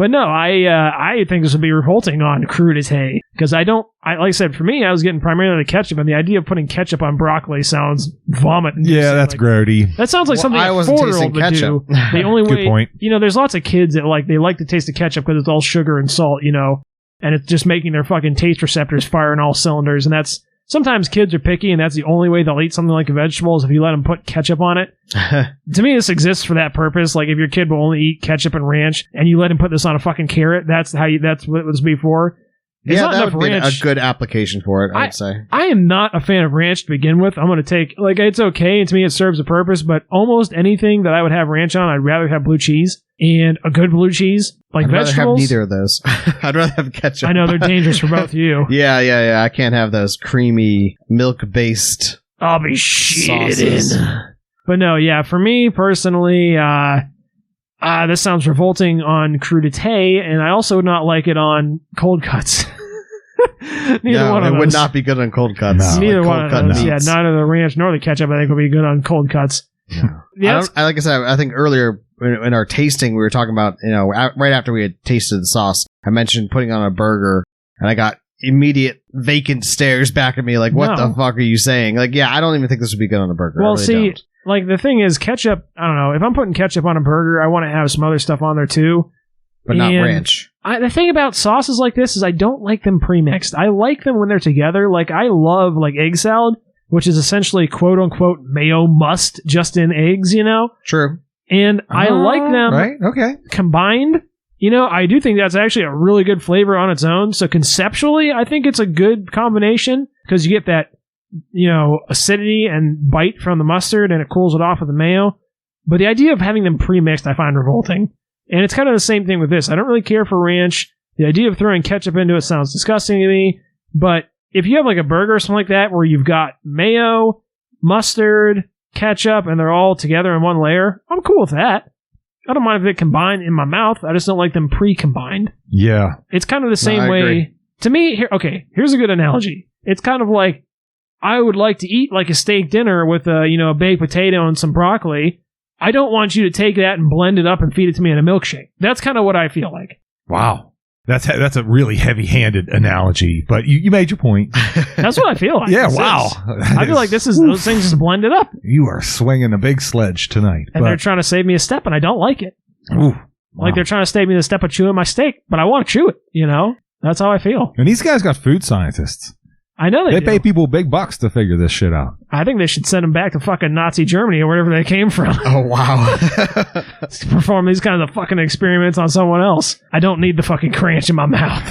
Speaker 2: no, I think this would be revolting on crudité, because like I said, for me, I was getting primarily the ketchup, and the idea of putting ketchup on broccoli sounds vomit.
Speaker 1: Yeah, that's grody.
Speaker 2: That sounds like something a 4-year-old would do. The only way,
Speaker 1: good point.
Speaker 2: There's lots of kids that they like to taste the ketchup because it's all sugar and salt, and it's just making their fucking taste receptors fire on all cylinders, and that's. Sometimes kids are picky, and that's the only way they'll eat something like a vegetable is if you let them put ketchup on it. To me, this exists for that purpose. Like, if your kid will only eat ketchup and ranch, and you let him put this on a fucking carrot, that's what it was before. It's not
Speaker 3: that
Speaker 2: enough
Speaker 3: would be
Speaker 2: ranch.
Speaker 3: a good application for it, I'd say.
Speaker 2: I am not a fan of ranch to begin with. I'm going to take, like, it's okay, and to me it serves a purpose, but almost anything that I would have ranch on, I'd rather have blue cheese, and a good blue cheese, like
Speaker 3: I'd rather
Speaker 2: vegetables.
Speaker 3: have neither of those. I'd rather have ketchup.
Speaker 2: I know, they're dangerous for both of you.
Speaker 3: Yeah. I can't have those creamy, milk-based
Speaker 2: I'll be shitting.
Speaker 3: sauces.
Speaker 2: But no, yeah, for me personally, this sounds revolting on crudité, and I also would not like it on cold cuts. Neither one of
Speaker 3: it
Speaker 2: those.
Speaker 3: would not be good on cold cuts.
Speaker 1: No.
Speaker 2: Neither
Speaker 3: Like
Speaker 2: one of
Speaker 3: cold cut
Speaker 2: those. Yeah,
Speaker 3: meats.
Speaker 2: neither the ranch nor the ketchup I think would be good on cold cuts. Yeah,
Speaker 3: Like I said, I think earlier in our tasting, we were talking about, right after we had tasted the sauce, I mentioned putting on a burger, and I got immediate vacant stares back at me like, what
Speaker 2: No.
Speaker 3: the fuck are you saying? Like, yeah, I don't even think this would be good on a burger.
Speaker 2: well,
Speaker 3: I really
Speaker 2: see,
Speaker 3: don't.
Speaker 2: like the thing is, ketchup. I don't know if I'm putting ketchup on a burger, I want to have some other stuff on there too.
Speaker 3: But not
Speaker 2: and
Speaker 3: ranch.
Speaker 2: The thing about sauces like this is I don't like them pre-mixed. I like them when they're together. Like I love like egg salad, which is essentially quote unquote mayo must just in eggs,
Speaker 3: True.
Speaker 2: And I like them
Speaker 1: Right? Okay.
Speaker 2: combined. I do think that's actually a really good flavor on its own. So conceptually, I think it's a good combination because you get that, acidity and bite from the mustard and it cools it off with the mayo. But the idea of having them pre-mixed, I find revolting. And it's kind of the same thing with this. I don't really care for ranch. The idea of throwing ketchup into it sounds disgusting to me. But if you have like a burger or something like that where you've got mayo, mustard, ketchup, and they're all together in one layer, I'm cool with that. I don't mind if they combine in my mouth. I just don't like them pre-combined.
Speaker 1: Yeah.
Speaker 2: It's kind of the same
Speaker 3: I
Speaker 2: way.
Speaker 3: agree.
Speaker 2: To me, here's a good analogy. It's kind of like I would like to eat like a steak dinner with a baked potato and some broccoli. I don't want you to take that and blend it up and feed it to me in a milkshake. That's kind of what I feel like.
Speaker 1: Wow. That's a really heavy-handed analogy, but you made your point.
Speaker 2: That's what I feel like.
Speaker 1: Yeah,
Speaker 2: This
Speaker 1: wow.
Speaker 2: is. I feel like this is those things just blended up,
Speaker 1: You are swinging a big sledge tonight.
Speaker 2: and they're trying to save me a step, and I don't like it.
Speaker 1: Ooh,
Speaker 2: Like
Speaker 1: wow.
Speaker 2: they're trying to save me the step of chewing my steak, but I want to chew it. That's how I feel.
Speaker 1: And these guys got food scientists.
Speaker 2: I know they
Speaker 1: They
Speaker 2: do.
Speaker 1: pay people big bucks to figure this shit out.
Speaker 2: I think they should send them back to fucking Nazi Germany or wherever they came from.
Speaker 3: Oh, wow.
Speaker 2: To perform these kinds of fucking experiments on someone else. I don't need the fucking Kranch in my mouth.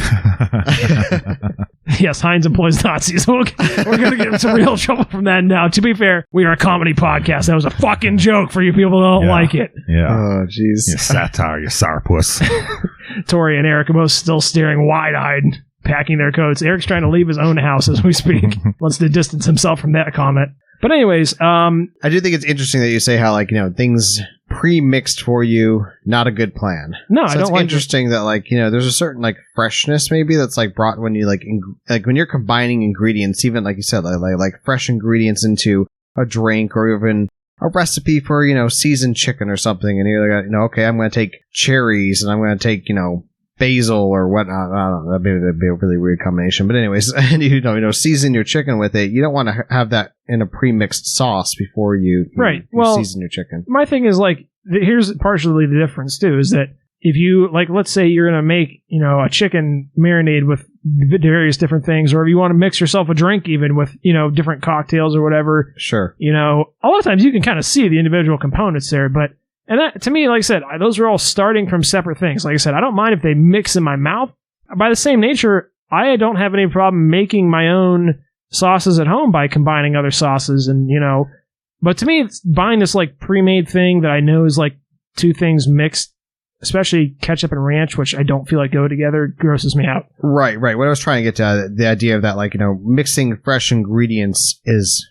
Speaker 2: Yes, Heinz employs Nazis. We're going to get into real trouble from that now. To be fair, we are a comedy podcast. That was a fucking joke for you people that don't
Speaker 1: Yeah.
Speaker 2: like it.
Speaker 1: Yeah.
Speaker 3: Oh, jeez.
Speaker 1: You satire, you sourpuss.
Speaker 2: Tori and Eric are both still staring wide-eyed, packing their coats. Eric's trying to leave his own house as we speak. Wants to distance himself from that comment. But anyways,
Speaker 3: I do think it's interesting that you say how, things pre-mixed for you, not a good plan.
Speaker 2: no,
Speaker 3: So
Speaker 2: I don't
Speaker 3: it's
Speaker 2: like it.
Speaker 3: interesting that, there's a certain, freshness maybe that's, brought when you, when you're combining ingredients, even, like you said, like fresh ingredients into a drink or even a recipe for, seasoned chicken or something. And you're like, okay, I'm going to take cherries and I'm going to take, basil or whatnot. I don't know. That'd be a really weird combination. But anyways, and season your chicken with it. You don't want to have that in a pre-mixed sauce before you season your chicken.
Speaker 2: My thing is here's partially the difference too, is that if you let's say you're going to make, a chicken marinade with various different things, or if you want to mix yourself a drink even with, different cocktails or whatever,
Speaker 3: Sure.
Speaker 2: a lot of times you can kind of see the individual components there, and that, to me, like I said, those are all starting from separate things. Like I said, I don't mind if they mix in my mouth. By the same nature, I don't have any problem making my own sauces at home by combining other sauces and, but to me, it's buying this pre-made thing that I know is two things mixed, especially ketchup and ranch, which I don't feel like go together, grosses me out.
Speaker 3: Right. What I was trying to get to, the idea of that, mixing fresh ingredients is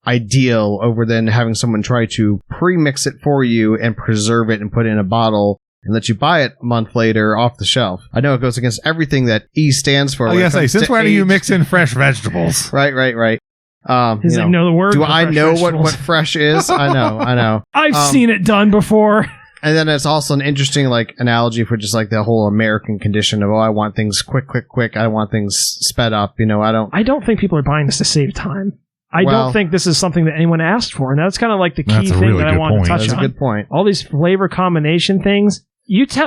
Speaker 3: ideal over than having someone try to pre-mix it for you and preserve it and put it in a bottle and let you buy it a month later off the shelf. I know it goes against everything that E stands for.
Speaker 1: I guess, since when do you mix in fresh vegetables?
Speaker 3: Right.
Speaker 2: Does he know the word?
Speaker 3: Do
Speaker 2: for
Speaker 3: I
Speaker 2: fresh
Speaker 3: know
Speaker 2: vegetables?
Speaker 3: what fresh is? I know.
Speaker 2: I've seen it done before.
Speaker 3: And then it's also an interesting analogy for just the whole American condition of, I want things quick. I want things sped up.
Speaker 2: I don't think people are buying this to save time. I
Speaker 3: Well-
Speaker 2: don't think this is something that anyone asked for, and that's kind of the key
Speaker 1: That's a
Speaker 2: thing
Speaker 1: really
Speaker 2: that I
Speaker 1: good
Speaker 2: want
Speaker 1: point.
Speaker 2: to touch
Speaker 3: That's a
Speaker 2: on.
Speaker 3: good point.
Speaker 2: All these flavor combination things.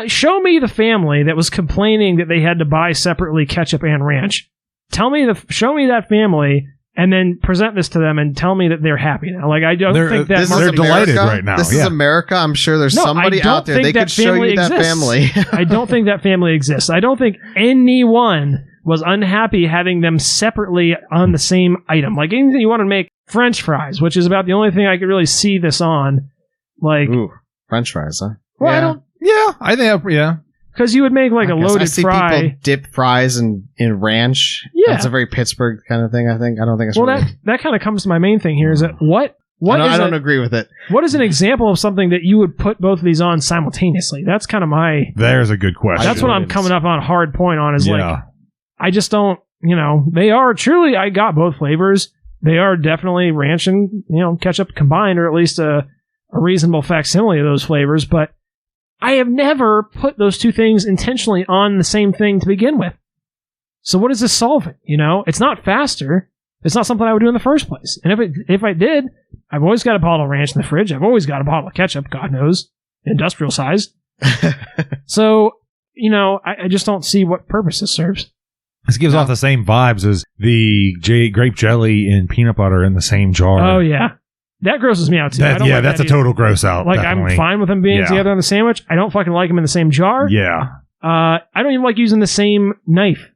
Speaker 2: Show me the family that was complaining that they had to buy separately ketchup and ranch. Show me that family, and then present this to them and tell me that they're happy now. I don't think that
Speaker 1: they're delighted right now.
Speaker 3: This is America. I'm sure there's
Speaker 2: No,
Speaker 3: somebody
Speaker 2: I don't
Speaker 3: out there.
Speaker 2: think
Speaker 3: They
Speaker 2: that
Speaker 3: could show
Speaker 2: family
Speaker 3: you that
Speaker 2: exists.
Speaker 3: family.
Speaker 2: I don't think that family exists. I don't think anyone was unhappy having them separately on the same item. Like anything you want to make French fries, which is about the only thing I could really see this on. Like,
Speaker 3: Ooh, French fries, huh?
Speaker 2: well,
Speaker 3: yeah.
Speaker 2: I don't,
Speaker 1: Yeah, I think, yeah.
Speaker 2: because you would make like a
Speaker 3: I
Speaker 2: loaded
Speaker 3: see
Speaker 2: fry.
Speaker 3: people dip fries in ranch.
Speaker 2: Yeah.
Speaker 3: That's a very Pittsburgh kind of thing, I think. I don't think it's
Speaker 2: Well,
Speaker 3: really...
Speaker 2: that kind of comes to my main thing here is that
Speaker 3: I don't agree with it.
Speaker 2: what is an example of something that you would put both of these on simultaneously? That's kind of my...
Speaker 1: There's a good question.
Speaker 2: That's what I'm coming up on a hard point on is
Speaker 1: Yeah.
Speaker 2: like, I just don't, they are truly, I got both flavors. They are definitely ranch and, ketchup combined, or at least a reasonable facsimile of those flavors, but I have never put those two things intentionally on the same thing to begin with. So what is this solving? It's not faster. It's not something I would do in the first place. And if I did, I've always got a bottle of ranch in the fridge. I've always got a bottle of ketchup, God knows, industrial size. So, I just don't see what purpose this serves.
Speaker 1: This gives off the same vibes as the grape jelly and peanut butter in the same jar.
Speaker 2: Oh, yeah. That grosses me out, too. I don't like
Speaker 1: that's
Speaker 2: that
Speaker 1: a total gross out.
Speaker 2: Like,
Speaker 1: definitely.
Speaker 2: I'm fine with them being together on the sandwich. I don't fucking like them in the same jar.
Speaker 1: Yeah.
Speaker 2: I don't even like using the same knife.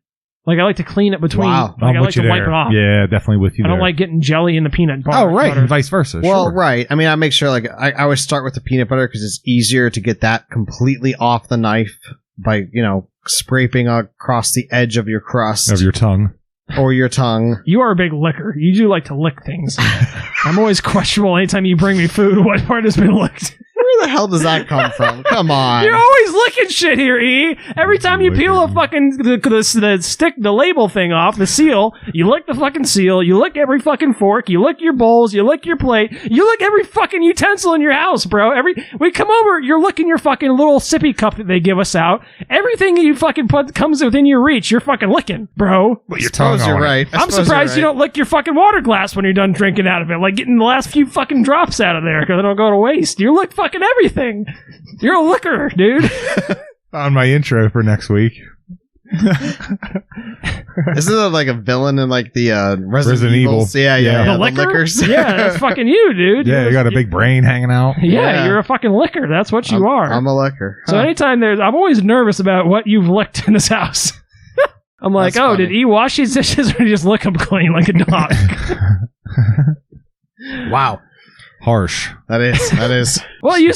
Speaker 2: Like, I like to clean it between.
Speaker 3: Wow.
Speaker 2: Like, I like to wipe it off.
Speaker 1: Yeah, definitely with you
Speaker 2: I don't
Speaker 1: there.
Speaker 2: like getting jelly in the peanut butter.
Speaker 1: Oh, right. And vice versa.
Speaker 3: Well,
Speaker 1: sure.
Speaker 3: right. I mean, I make sure, like, I always start with the peanut butter because it's easier to get that completely off the knife by, scraping across the edge of your crust.
Speaker 1: Of your tongue.
Speaker 3: Or your tongue.
Speaker 2: You are a big licker. You do like to lick things. I'm always questionable anytime you bring me food, what part has been licked.
Speaker 3: Where the hell does that come from? Come on.
Speaker 2: You're always licking shit here, E. Every time you peel a fucking the stick, the label thing off, the seal, you lick the fucking seal, you lick every fucking fork, you lick your bowls, you lick your plate, you lick every fucking utensil in your house, bro. We come over, you're licking your fucking little sippy cup that they give us out. Everything you fucking put comes within your reach, you're fucking licking, bro.
Speaker 1: But your tongue
Speaker 3: Suppose you're
Speaker 1: on it.
Speaker 3: right.
Speaker 2: I'm surprised you don't lick your fucking water glass when you're done drinking out of it, like getting the last few fucking drops out of there because they don't go to waste. You lick fucking everything. You're a licker, dude.
Speaker 1: On my intro for next week.
Speaker 3: Isn't it like a villain in like the Resident
Speaker 1: Evil.
Speaker 3: Evil? Yeah.
Speaker 2: The
Speaker 3: The
Speaker 2: licker?
Speaker 3: lickers.
Speaker 2: Yeah, that's fucking you, dude.
Speaker 1: Yeah, you got a big brain hanging out.
Speaker 2: Yeah, you're a fucking licker. That's what you are.
Speaker 3: I'm a licker.
Speaker 2: So anytime I'm always nervous about what you've licked in this house. I'm like,
Speaker 3: That's funny.
Speaker 2: did he wash his dishes or did he just lick them clean like a dog?
Speaker 3: Wow.
Speaker 1: Harsh.
Speaker 3: That is.
Speaker 2: Well, you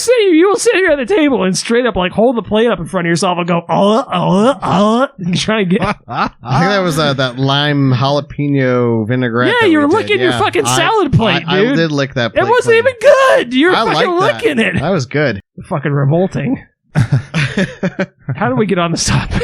Speaker 2: will sit here at the table and straight up like hold the plate up in front of yourself and go, and try to get.
Speaker 3: I think that was that lime jalapeno vinaigrette.
Speaker 2: Yeah,
Speaker 3: that
Speaker 2: you were
Speaker 3: we did.
Speaker 2: licking your fucking salad plate,
Speaker 3: I
Speaker 2: dude.
Speaker 3: did lick that plate.
Speaker 2: It wasn't
Speaker 3: clean.
Speaker 2: even good. You were
Speaker 3: I
Speaker 2: fucking
Speaker 3: liked
Speaker 2: licking
Speaker 3: that.
Speaker 2: it.
Speaker 3: That was good.
Speaker 2: Fucking revolting. How do we get on this topic?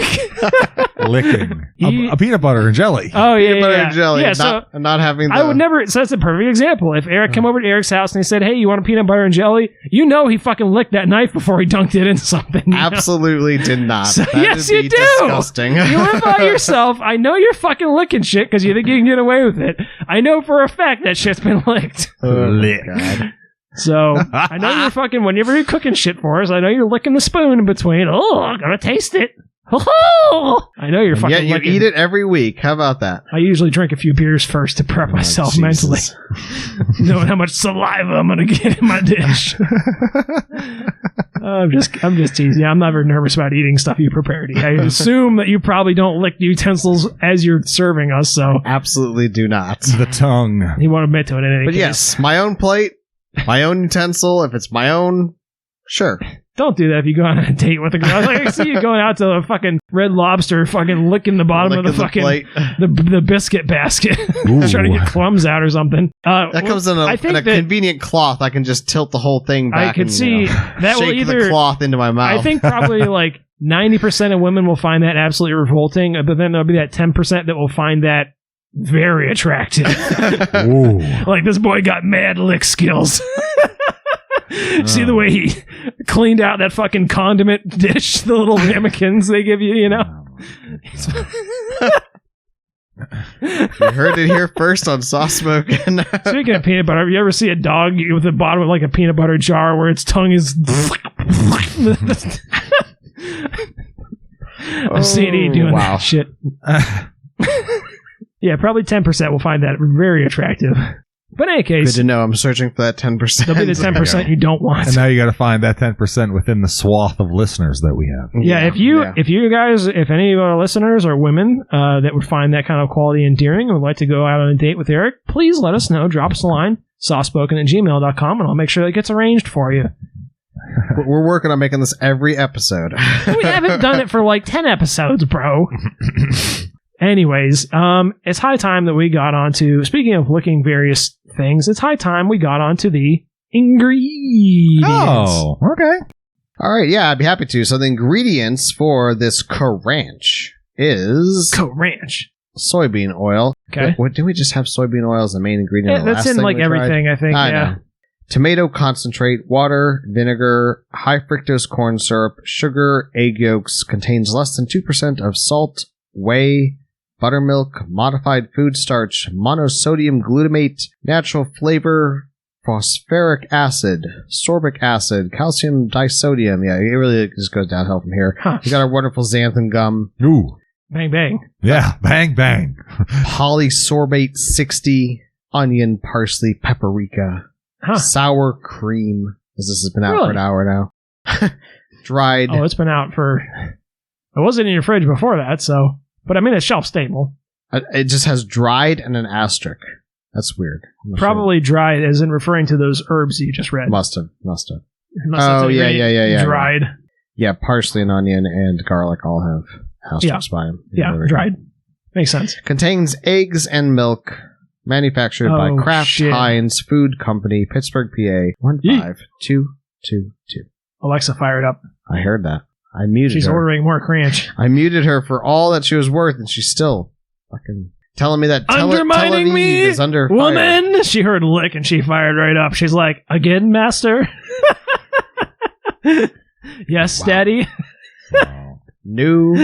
Speaker 1: Licking.
Speaker 2: He-
Speaker 1: a peanut butter and jelly.
Speaker 2: Oh yeah,
Speaker 3: Peanut butter
Speaker 2: yeah.
Speaker 3: and jelly.
Speaker 2: Yeah, so
Speaker 3: not having the...
Speaker 2: I would never. So that's a perfect example. If Eric came over to Eric's house and he said, "Hey, you want a peanut butter and jelly?" He fucking licked that knife before he dunked it into something. you know?
Speaker 3: Absolutely did not.
Speaker 2: So,
Speaker 3: That
Speaker 2: yes,
Speaker 3: would
Speaker 2: you
Speaker 3: be
Speaker 2: do.
Speaker 3: Disgusting.
Speaker 2: You live by yourself. I know you're fucking licking shit because you think you can get away with it. I know for a fact that shit's been licked.
Speaker 3: Oh, my
Speaker 1: Lick.
Speaker 3: God.
Speaker 2: So I know you're fucking. Whenever you're cooking shit for us, I know you're licking the spoon in between. Oh, I'm gonna taste it. Oh, I know you're
Speaker 3: And
Speaker 2: fucking.
Speaker 3: yet you
Speaker 2: licking.
Speaker 3: eat it every week. How about that?
Speaker 2: I usually drink a few beers first to prep myself mentally,
Speaker 3: Jesus.
Speaker 2: knowing how much saliva I'm gonna get in my dish. I'm just teasing. I'm not very nervous about eating stuff you prepared. I assume that you probably don't lick the utensils as you're serving us, so
Speaker 3: Absolutely do not.
Speaker 1: The tongue.
Speaker 2: you won't admit to it in any
Speaker 3: But
Speaker 2: case.
Speaker 3: yes, my own plate, my own utensil. If it's my own, sure.
Speaker 2: Don't do that if you go on a date with a girl. Like, I see you going out to a fucking Red Lobster, fucking licking the bottom of the
Speaker 3: Licking
Speaker 2: fucking
Speaker 3: plate.
Speaker 2: the biscuit basket,
Speaker 1: Ooh.
Speaker 2: trying to get crumbs out or something.
Speaker 3: That comes in
Speaker 2: I
Speaker 3: a
Speaker 2: think that
Speaker 3: convenient cloth. I can just tilt the whole thing back.
Speaker 2: I could
Speaker 3: and,
Speaker 2: see that will
Speaker 3: shake
Speaker 2: either.
Speaker 3: the cloth into my mouth.
Speaker 2: I think probably like 90% of women will find that absolutely revolting, but then there'll be that 10% that will find that very attractive.
Speaker 1: Ooh.
Speaker 2: Like, this boy got mad lick skills. See the way he cleaned out that fucking condiment dish, the little ramekins they give you, you know?
Speaker 3: You heard it here first on Soft Smoke.
Speaker 2: Speaking of peanut butter, have you ever see a dog with the bottom of like a peanut butter jar where its tongue is... I've seen E doing
Speaker 3: wow.
Speaker 2: that shit. Yeah, probably 10% will find that very attractive. But in any
Speaker 3: Good
Speaker 2: case,
Speaker 3: to know. I'm searching for that 10%.
Speaker 2: there'll be the 10% you don't want.
Speaker 1: And now you got to find that 10% within the swath of listeners that we have.
Speaker 2: Yeah, if any of our listeners are women that would find that kind of quality endearing and would like to go out on a date with Eric, please let us know. Drop us a line, softspoken@gmail.com, and I'll make sure that gets arranged for you.
Speaker 3: We're working on making this every episode.
Speaker 2: We haven't done it for like 10 episodes, bro. Anyways, it's high time that we got onto, speaking of licking various things, it's high time we got onto the ingredients.
Speaker 1: Oh, okay.
Speaker 3: All right, yeah, I'd be happy to. So the ingredients for this Kranch is
Speaker 2: Kranch.
Speaker 3: soybean oil.
Speaker 2: Okay.
Speaker 3: What did we just have soybean oil as the main ingredient?
Speaker 2: Yeah, that's in like everything, I think.
Speaker 3: I
Speaker 2: Yeah.
Speaker 3: know. Tomato concentrate, water, vinegar, high fructose corn syrup, sugar, egg yolks, contains less than 2% of salt, whey, buttermilk, modified food starch, monosodium glutamate, natural flavor, phosphoric acid, sorbic acid, calcium disodium. Yeah, it really just goes downhill from here.
Speaker 2: Huh.
Speaker 3: We got our wonderful xanthan gum,
Speaker 1: Ooh.
Speaker 2: Bang, bang.
Speaker 1: Yeah. Bang, bang.
Speaker 3: polysorbate 60, onion, parsley, paprika,
Speaker 2: Huh.
Speaker 3: sour cream, because this has been out
Speaker 2: Really?
Speaker 3: for an hour now. Dried.
Speaker 2: Oh, it's been out for... It wasn't in your fridge before that, so... But I mean, it's shelf stable.
Speaker 3: It just has dried and an asterisk. That's weird. I'm not
Speaker 2: Probably dried, as in referring to those herbs you just read.
Speaker 3: sure. Must have.
Speaker 2: Unless that's
Speaker 3: Oh,
Speaker 2: an
Speaker 3: yeah,
Speaker 2: ingredient.
Speaker 3: yeah.
Speaker 2: Dried.
Speaker 3: Yeah, parsley and onion and garlic all have asterisks by them.
Speaker 2: Yeah, dried. Makes sense.
Speaker 3: Contains eggs and milk. Manufactured by
Speaker 2: Oh,
Speaker 3: Kraft
Speaker 2: shit.
Speaker 3: Heinz Food Company, Pittsburgh, PA, 15222.
Speaker 2: Alexa fired up.
Speaker 3: I heard that. I muted
Speaker 2: She's
Speaker 3: her.
Speaker 2: ordering more Kranch.
Speaker 3: I muted her for all that she was worth, and she's still fucking telling me that
Speaker 2: Undermining
Speaker 3: Tel Aviv
Speaker 2: me,
Speaker 3: is under fire.
Speaker 2: woman! She heard lick and she fired right up. She's like, again, master? Yes,
Speaker 3: Wow.
Speaker 2: daddy.
Speaker 3: No,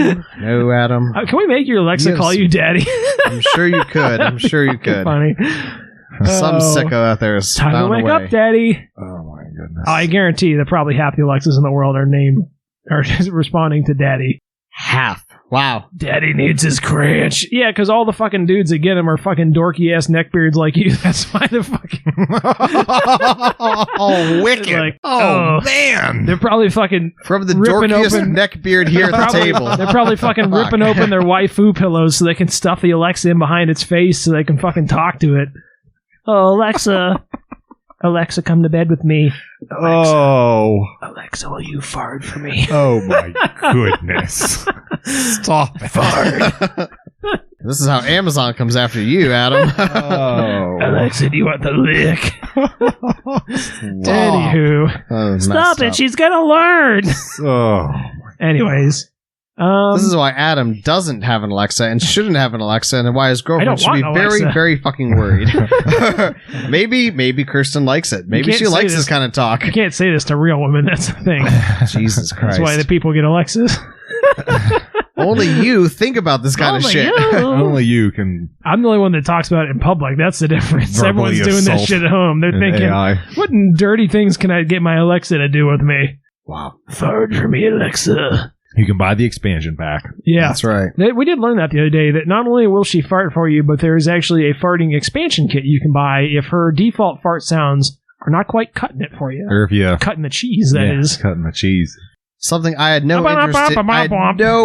Speaker 3: Adam.
Speaker 2: Can we make your Alexa
Speaker 3: Yes.
Speaker 2: call you daddy?
Speaker 3: I'm sure you could. I'm sure you could.
Speaker 2: Funny.
Speaker 3: Some
Speaker 2: Oh.
Speaker 3: sicko out there is
Speaker 2: Time to
Speaker 3: bound
Speaker 2: wake
Speaker 3: away.
Speaker 2: up, daddy.
Speaker 1: Oh, my goodness.
Speaker 2: I guarantee that probably half the Alexas in the world are responding to daddy.
Speaker 3: Half. Wow.
Speaker 2: Daddy needs his Kranch. Yeah, because all the fucking dudes that get him are fucking dorky ass neckbeards like you. That's why they're fucking.
Speaker 3: Oh, wicked.
Speaker 2: Like,
Speaker 1: oh,
Speaker 2: oh.
Speaker 1: man.
Speaker 2: They're probably fucking
Speaker 3: From the
Speaker 2: ripping
Speaker 3: dorkiest
Speaker 2: open-
Speaker 3: neckbeard here at the
Speaker 2: probably,
Speaker 3: table.
Speaker 2: They're probably fucking
Speaker 3: Fuck.
Speaker 2: ripping open their waifu pillows so they can stuff the Alexa in behind its face so they can fucking talk to it. Oh, Alexa. Alexa, come to bed with me.
Speaker 1: Oh.
Speaker 2: Alexa, will you fart for me?
Speaker 1: Oh, my goodness. Stop it.
Speaker 3: This is how Amazon comes after you, Adam.
Speaker 1: Oh.
Speaker 2: Alexa, do you want the lick?
Speaker 1: Wow.
Speaker 2: Anywho.
Speaker 3: Oh,
Speaker 2: Stop
Speaker 3: messed
Speaker 2: it,
Speaker 3: up.
Speaker 2: she's gonna learn.
Speaker 1: Oh.
Speaker 2: Anyways.
Speaker 3: This is why Adam doesn't have an Alexa and shouldn't have an Alexa, and why his
Speaker 2: I
Speaker 3: girlfriend
Speaker 2: don't
Speaker 3: should be
Speaker 2: want an
Speaker 3: very,
Speaker 2: Alexa.
Speaker 3: very fucking worried. maybe Kirsten likes it. Maybe
Speaker 2: can't
Speaker 3: she
Speaker 2: say
Speaker 3: likes
Speaker 2: this.
Speaker 3: this kind of talk.
Speaker 2: You can't say this to real women, that's the thing.
Speaker 3: Jesus Christ.
Speaker 2: That's why the people get Alexas.
Speaker 3: Only you think about this kind of
Speaker 2: Only
Speaker 3: shit.
Speaker 2: you.
Speaker 1: Only you can.
Speaker 2: I'm the only one that talks about it in public. That's the difference.
Speaker 1: Verbally
Speaker 2: Everyone's doing this
Speaker 1: assault
Speaker 2: shit at home. They're
Speaker 1: an
Speaker 2: thinking,
Speaker 1: AI.
Speaker 2: what dirty things can I get my Alexa to do with me?
Speaker 3: Wow.
Speaker 2: Fart for me, Alexa.
Speaker 1: You can buy the expansion pack.
Speaker 2: Yeah.
Speaker 3: That's right.
Speaker 2: We did learn that the other day, that not only will she fart for you, but there is actually a farting expansion kit you can buy if her default fart sounds are not quite cutting it for you.
Speaker 1: Or if you.
Speaker 2: Cutting the cheese, that is.
Speaker 1: Cutting the cheese.
Speaker 3: Something I had no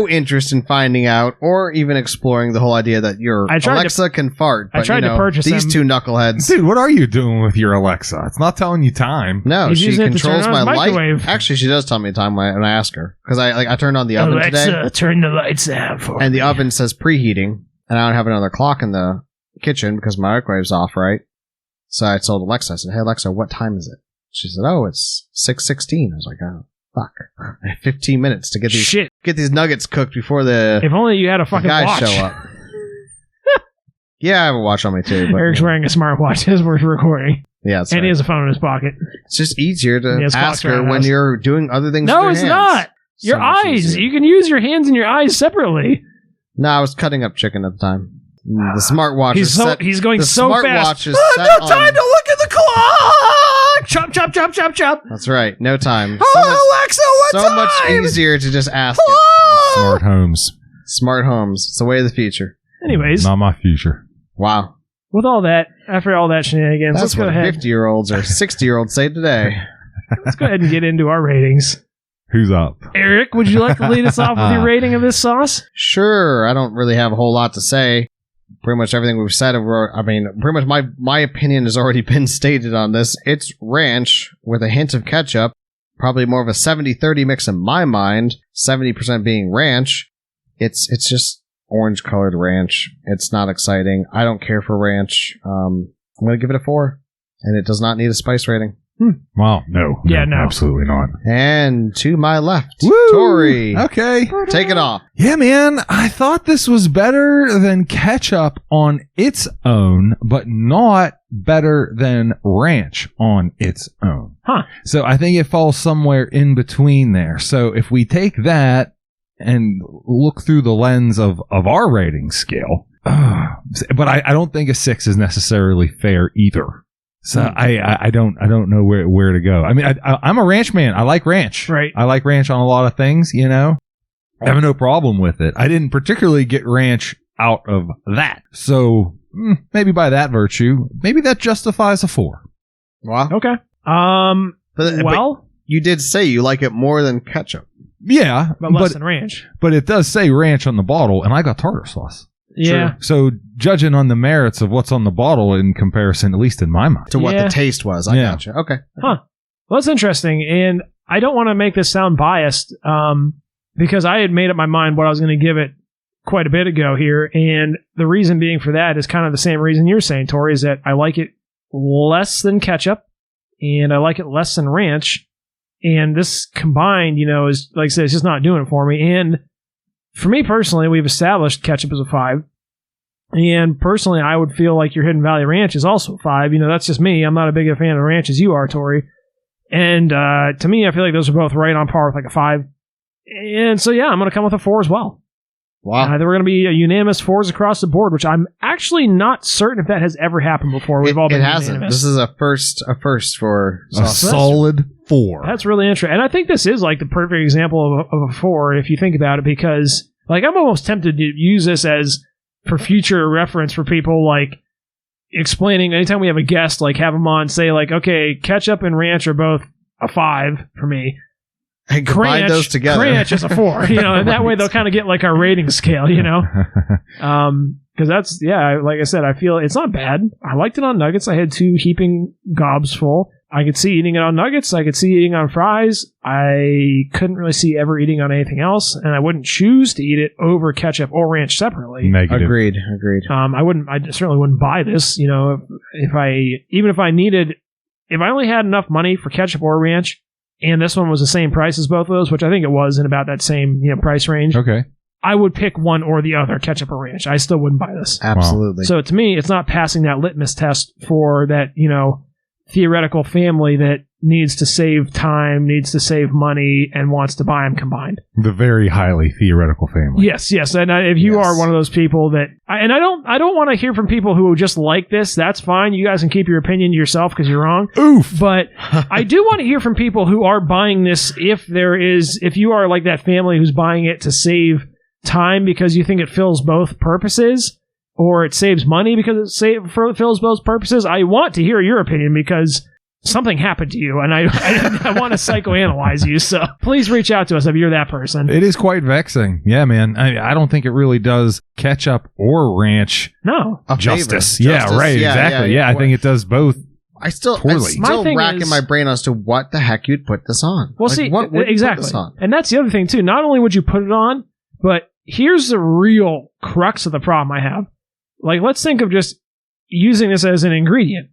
Speaker 3: interest in finding out or even exploring the whole idea that your
Speaker 2: I tried
Speaker 3: Alexa can fart.
Speaker 2: I
Speaker 3: But,
Speaker 2: tried
Speaker 3: you
Speaker 2: to
Speaker 3: know,
Speaker 2: purchase
Speaker 3: these
Speaker 2: them.
Speaker 3: two knuckleheads.
Speaker 1: Dude, what are you doing with your Alexa? It's not telling you time.
Speaker 3: No,
Speaker 2: He's
Speaker 3: she
Speaker 2: using it to
Speaker 3: controls
Speaker 2: turn
Speaker 3: my
Speaker 2: on his
Speaker 3: light.
Speaker 2: microwave.
Speaker 3: Actually, she does tell me the time when I ask her because I turned on the oven
Speaker 2: Alexa,
Speaker 3: today,
Speaker 2: turn the lights down for me.
Speaker 3: and the oven says preheating, and I don't have another clock in the kitchen because my microwave's off, right? So I told Alexa, I said, "Hey Alexa, what time is it?" She said, "Oh, it's 6:16." I was like, "Oh, fuck! I have 15 minutes to get these nuggets cooked before the
Speaker 2: If only you had a
Speaker 3: the
Speaker 2: fucking
Speaker 3: guys
Speaker 2: watch.
Speaker 3: show up." Yeah, I have a watch on me too. But,
Speaker 2: Eric's wearing a smartwatch as we're recording.
Speaker 3: yeah, that's
Speaker 2: And
Speaker 3: right.
Speaker 2: he has a phone in his pocket.
Speaker 3: It's just easier
Speaker 2: He
Speaker 3: to
Speaker 2: has
Speaker 3: ask
Speaker 2: clocks around
Speaker 3: her
Speaker 2: the
Speaker 3: when
Speaker 2: house.
Speaker 3: you're doing other things.
Speaker 2: No,
Speaker 3: with
Speaker 2: it's
Speaker 3: your
Speaker 2: not.
Speaker 3: hands.
Speaker 2: Your
Speaker 3: So much
Speaker 2: eyes.
Speaker 3: easier.
Speaker 2: You can use your hands and your eyes separately.
Speaker 3: No, I was cutting up chicken at the time. The smartwatch is set.
Speaker 2: He's going
Speaker 3: The
Speaker 2: so fast.
Speaker 3: smartwatch is set on.
Speaker 2: look at the clock. Chop, chop, chop, chop, chop.
Speaker 3: That's right. No time.
Speaker 2: Alexa,
Speaker 3: So much easier to just ask it.
Speaker 1: Smart homes.
Speaker 3: Smart homes. It's the way of the future.
Speaker 2: Anyways,
Speaker 1: Not my future.
Speaker 3: Wow.
Speaker 2: with all that, After all that shenanigans,
Speaker 3: That's
Speaker 2: let's go
Speaker 3: what
Speaker 2: ahead.
Speaker 3: 50-year-olds or 60-year-olds say today.
Speaker 2: Let's go ahead and get into our ratings.
Speaker 1: Who's up?
Speaker 2: Eric, would you like to lead us off with your rating of this sauce?
Speaker 3: Sure, I don't really have a whole lot to say. Pretty much everything we've said, pretty much my opinion has already been stated on this. It's ranch with a hint of ketchup. Probably more of a 70-30 mix in my mind. 70% being ranch. It's just orange-colored ranch. It's not exciting. I don't care for ranch. I'm going to give it a 4. And it does not need a spice rating.
Speaker 1: Well, no.
Speaker 2: Yeah, no.
Speaker 1: Absolutely not.
Speaker 3: And to my left,
Speaker 1: Woo!
Speaker 3: Tori.
Speaker 1: Okay.
Speaker 3: Take it off.
Speaker 1: Yeah, man. I thought this was better than ketchup on its own, but not better than ranch on its own.
Speaker 2: Huh.
Speaker 1: So I think it falls somewhere in between there. So if we take that and look through the lens of our rating scale, but I don't think a 6 is necessarily fair either. So I don't know where to go. I mean, I'm a ranch man. I like ranch.
Speaker 2: Right.
Speaker 1: I like ranch on a lot of things, you know. I have no problem with it. I didn't particularly get ranch out of that. So maybe by that virtue, maybe that justifies a 4.
Speaker 3: Wow.
Speaker 2: Okay.
Speaker 3: But you did say you like it more than ketchup.
Speaker 1: Yeah,
Speaker 2: But less than ranch.
Speaker 1: but it does say ranch on the bottle, and I got tartar sauce.
Speaker 2: Yeah.
Speaker 1: So judging on the merits of what's on the bottle in comparison, at least in my mind.
Speaker 3: To what
Speaker 2: Yeah.
Speaker 3: the taste was. I gotcha. Okay.
Speaker 2: Huh. Well, that's interesting. And I don't want to make this sound biased because I had made up my mind what I was going to give it quite a bit ago here. And the reason being for that is kind of the same reason you're saying, Tori, is that I like it less than ketchup and I like it less than ranch. And this combined, you know, is, like I said, it's just not doing it for me. And for me personally, we've established ketchup as a 5. And personally, I would feel like your Hidden Valley Ranch is also a 5. You know, that's just me. I'm not a big a fan of ranch as you are, Tori. And to me, I feel like those are both right on par with like a 5. And so, yeah, I'm going to come with a 4 as well.
Speaker 3: Wow.
Speaker 2: There were going to be unanimous 4s across the board, which I'm actually not certain if that has ever happened before. We've all been
Speaker 3: hasn't.
Speaker 2: unanimous.
Speaker 3: This is a first for
Speaker 1: A
Speaker 3: sauce.
Speaker 1: solid 4.
Speaker 2: That's really interesting. And I think this is like the perfect example of a 4 if you think about it, because like I'm almost tempted to use this as for future reference for people, like explaining anytime we have a guest, like have them on, say like, okay, ketchup and ranch are both a 5 for me.
Speaker 3: And combine those together.
Speaker 2: Kranch is a 4, you know, and that way they'll kind of get like our rating scale, you know. Because that's, yeah, like I said, I feel it's not bad. I liked it on nuggets. I had 2 heaping gobs full. I could see eating it on nuggets. I could see eating on fries. I couldn't really see ever eating on anything else, and I wouldn't choose to eat it over ketchup or ranch separately.
Speaker 1: Negative.
Speaker 3: Agreed.
Speaker 2: I certainly wouldn't buy this, you know, if I only had enough money for ketchup or ranch, and this one was the same price as both of those, which I think it was in about that same, you know, price range.
Speaker 1: Okay.
Speaker 2: I would pick one or the other, ketchup or ranch. I still wouldn't buy this.
Speaker 3: Absolutely.
Speaker 2: So to me, it's not passing that litmus test for that, you know, theoretical family that needs to save time, needs to save money, and wants to buy them combined.
Speaker 1: The very highly theoretical family.
Speaker 2: Yes. And if you are one of those people that, I don't want to hear from people who just like this. That's fine. You guys can keep your opinion to yourself because you're wrong.
Speaker 1: Oof.
Speaker 2: But I do want to hear from people who are buying this. If you are like that family who's buying it to save time because you think it fills both purposes, or it saves money because it fills both purposes, I want to hear your opinion because something happened to you, and I want to psychoanalyze you. So please reach out to us if you're that person.
Speaker 1: It is quite vexing. Yeah, man. I don't think it really does ketchup or ranch justice. Yeah, right. Exactly. Yeah, I think it does both.
Speaker 3: I'm still
Speaker 2: My
Speaker 3: racking my brain as to what the heck you'd put this on.
Speaker 2: Well,
Speaker 3: like,
Speaker 2: see,
Speaker 3: what would
Speaker 2: exactly.
Speaker 3: you put this on?
Speaker 2: And that's the other thing, too. Not only would you put it on, but here's the real crux of the problem I have. Like, let's think of just using this as an ingredient.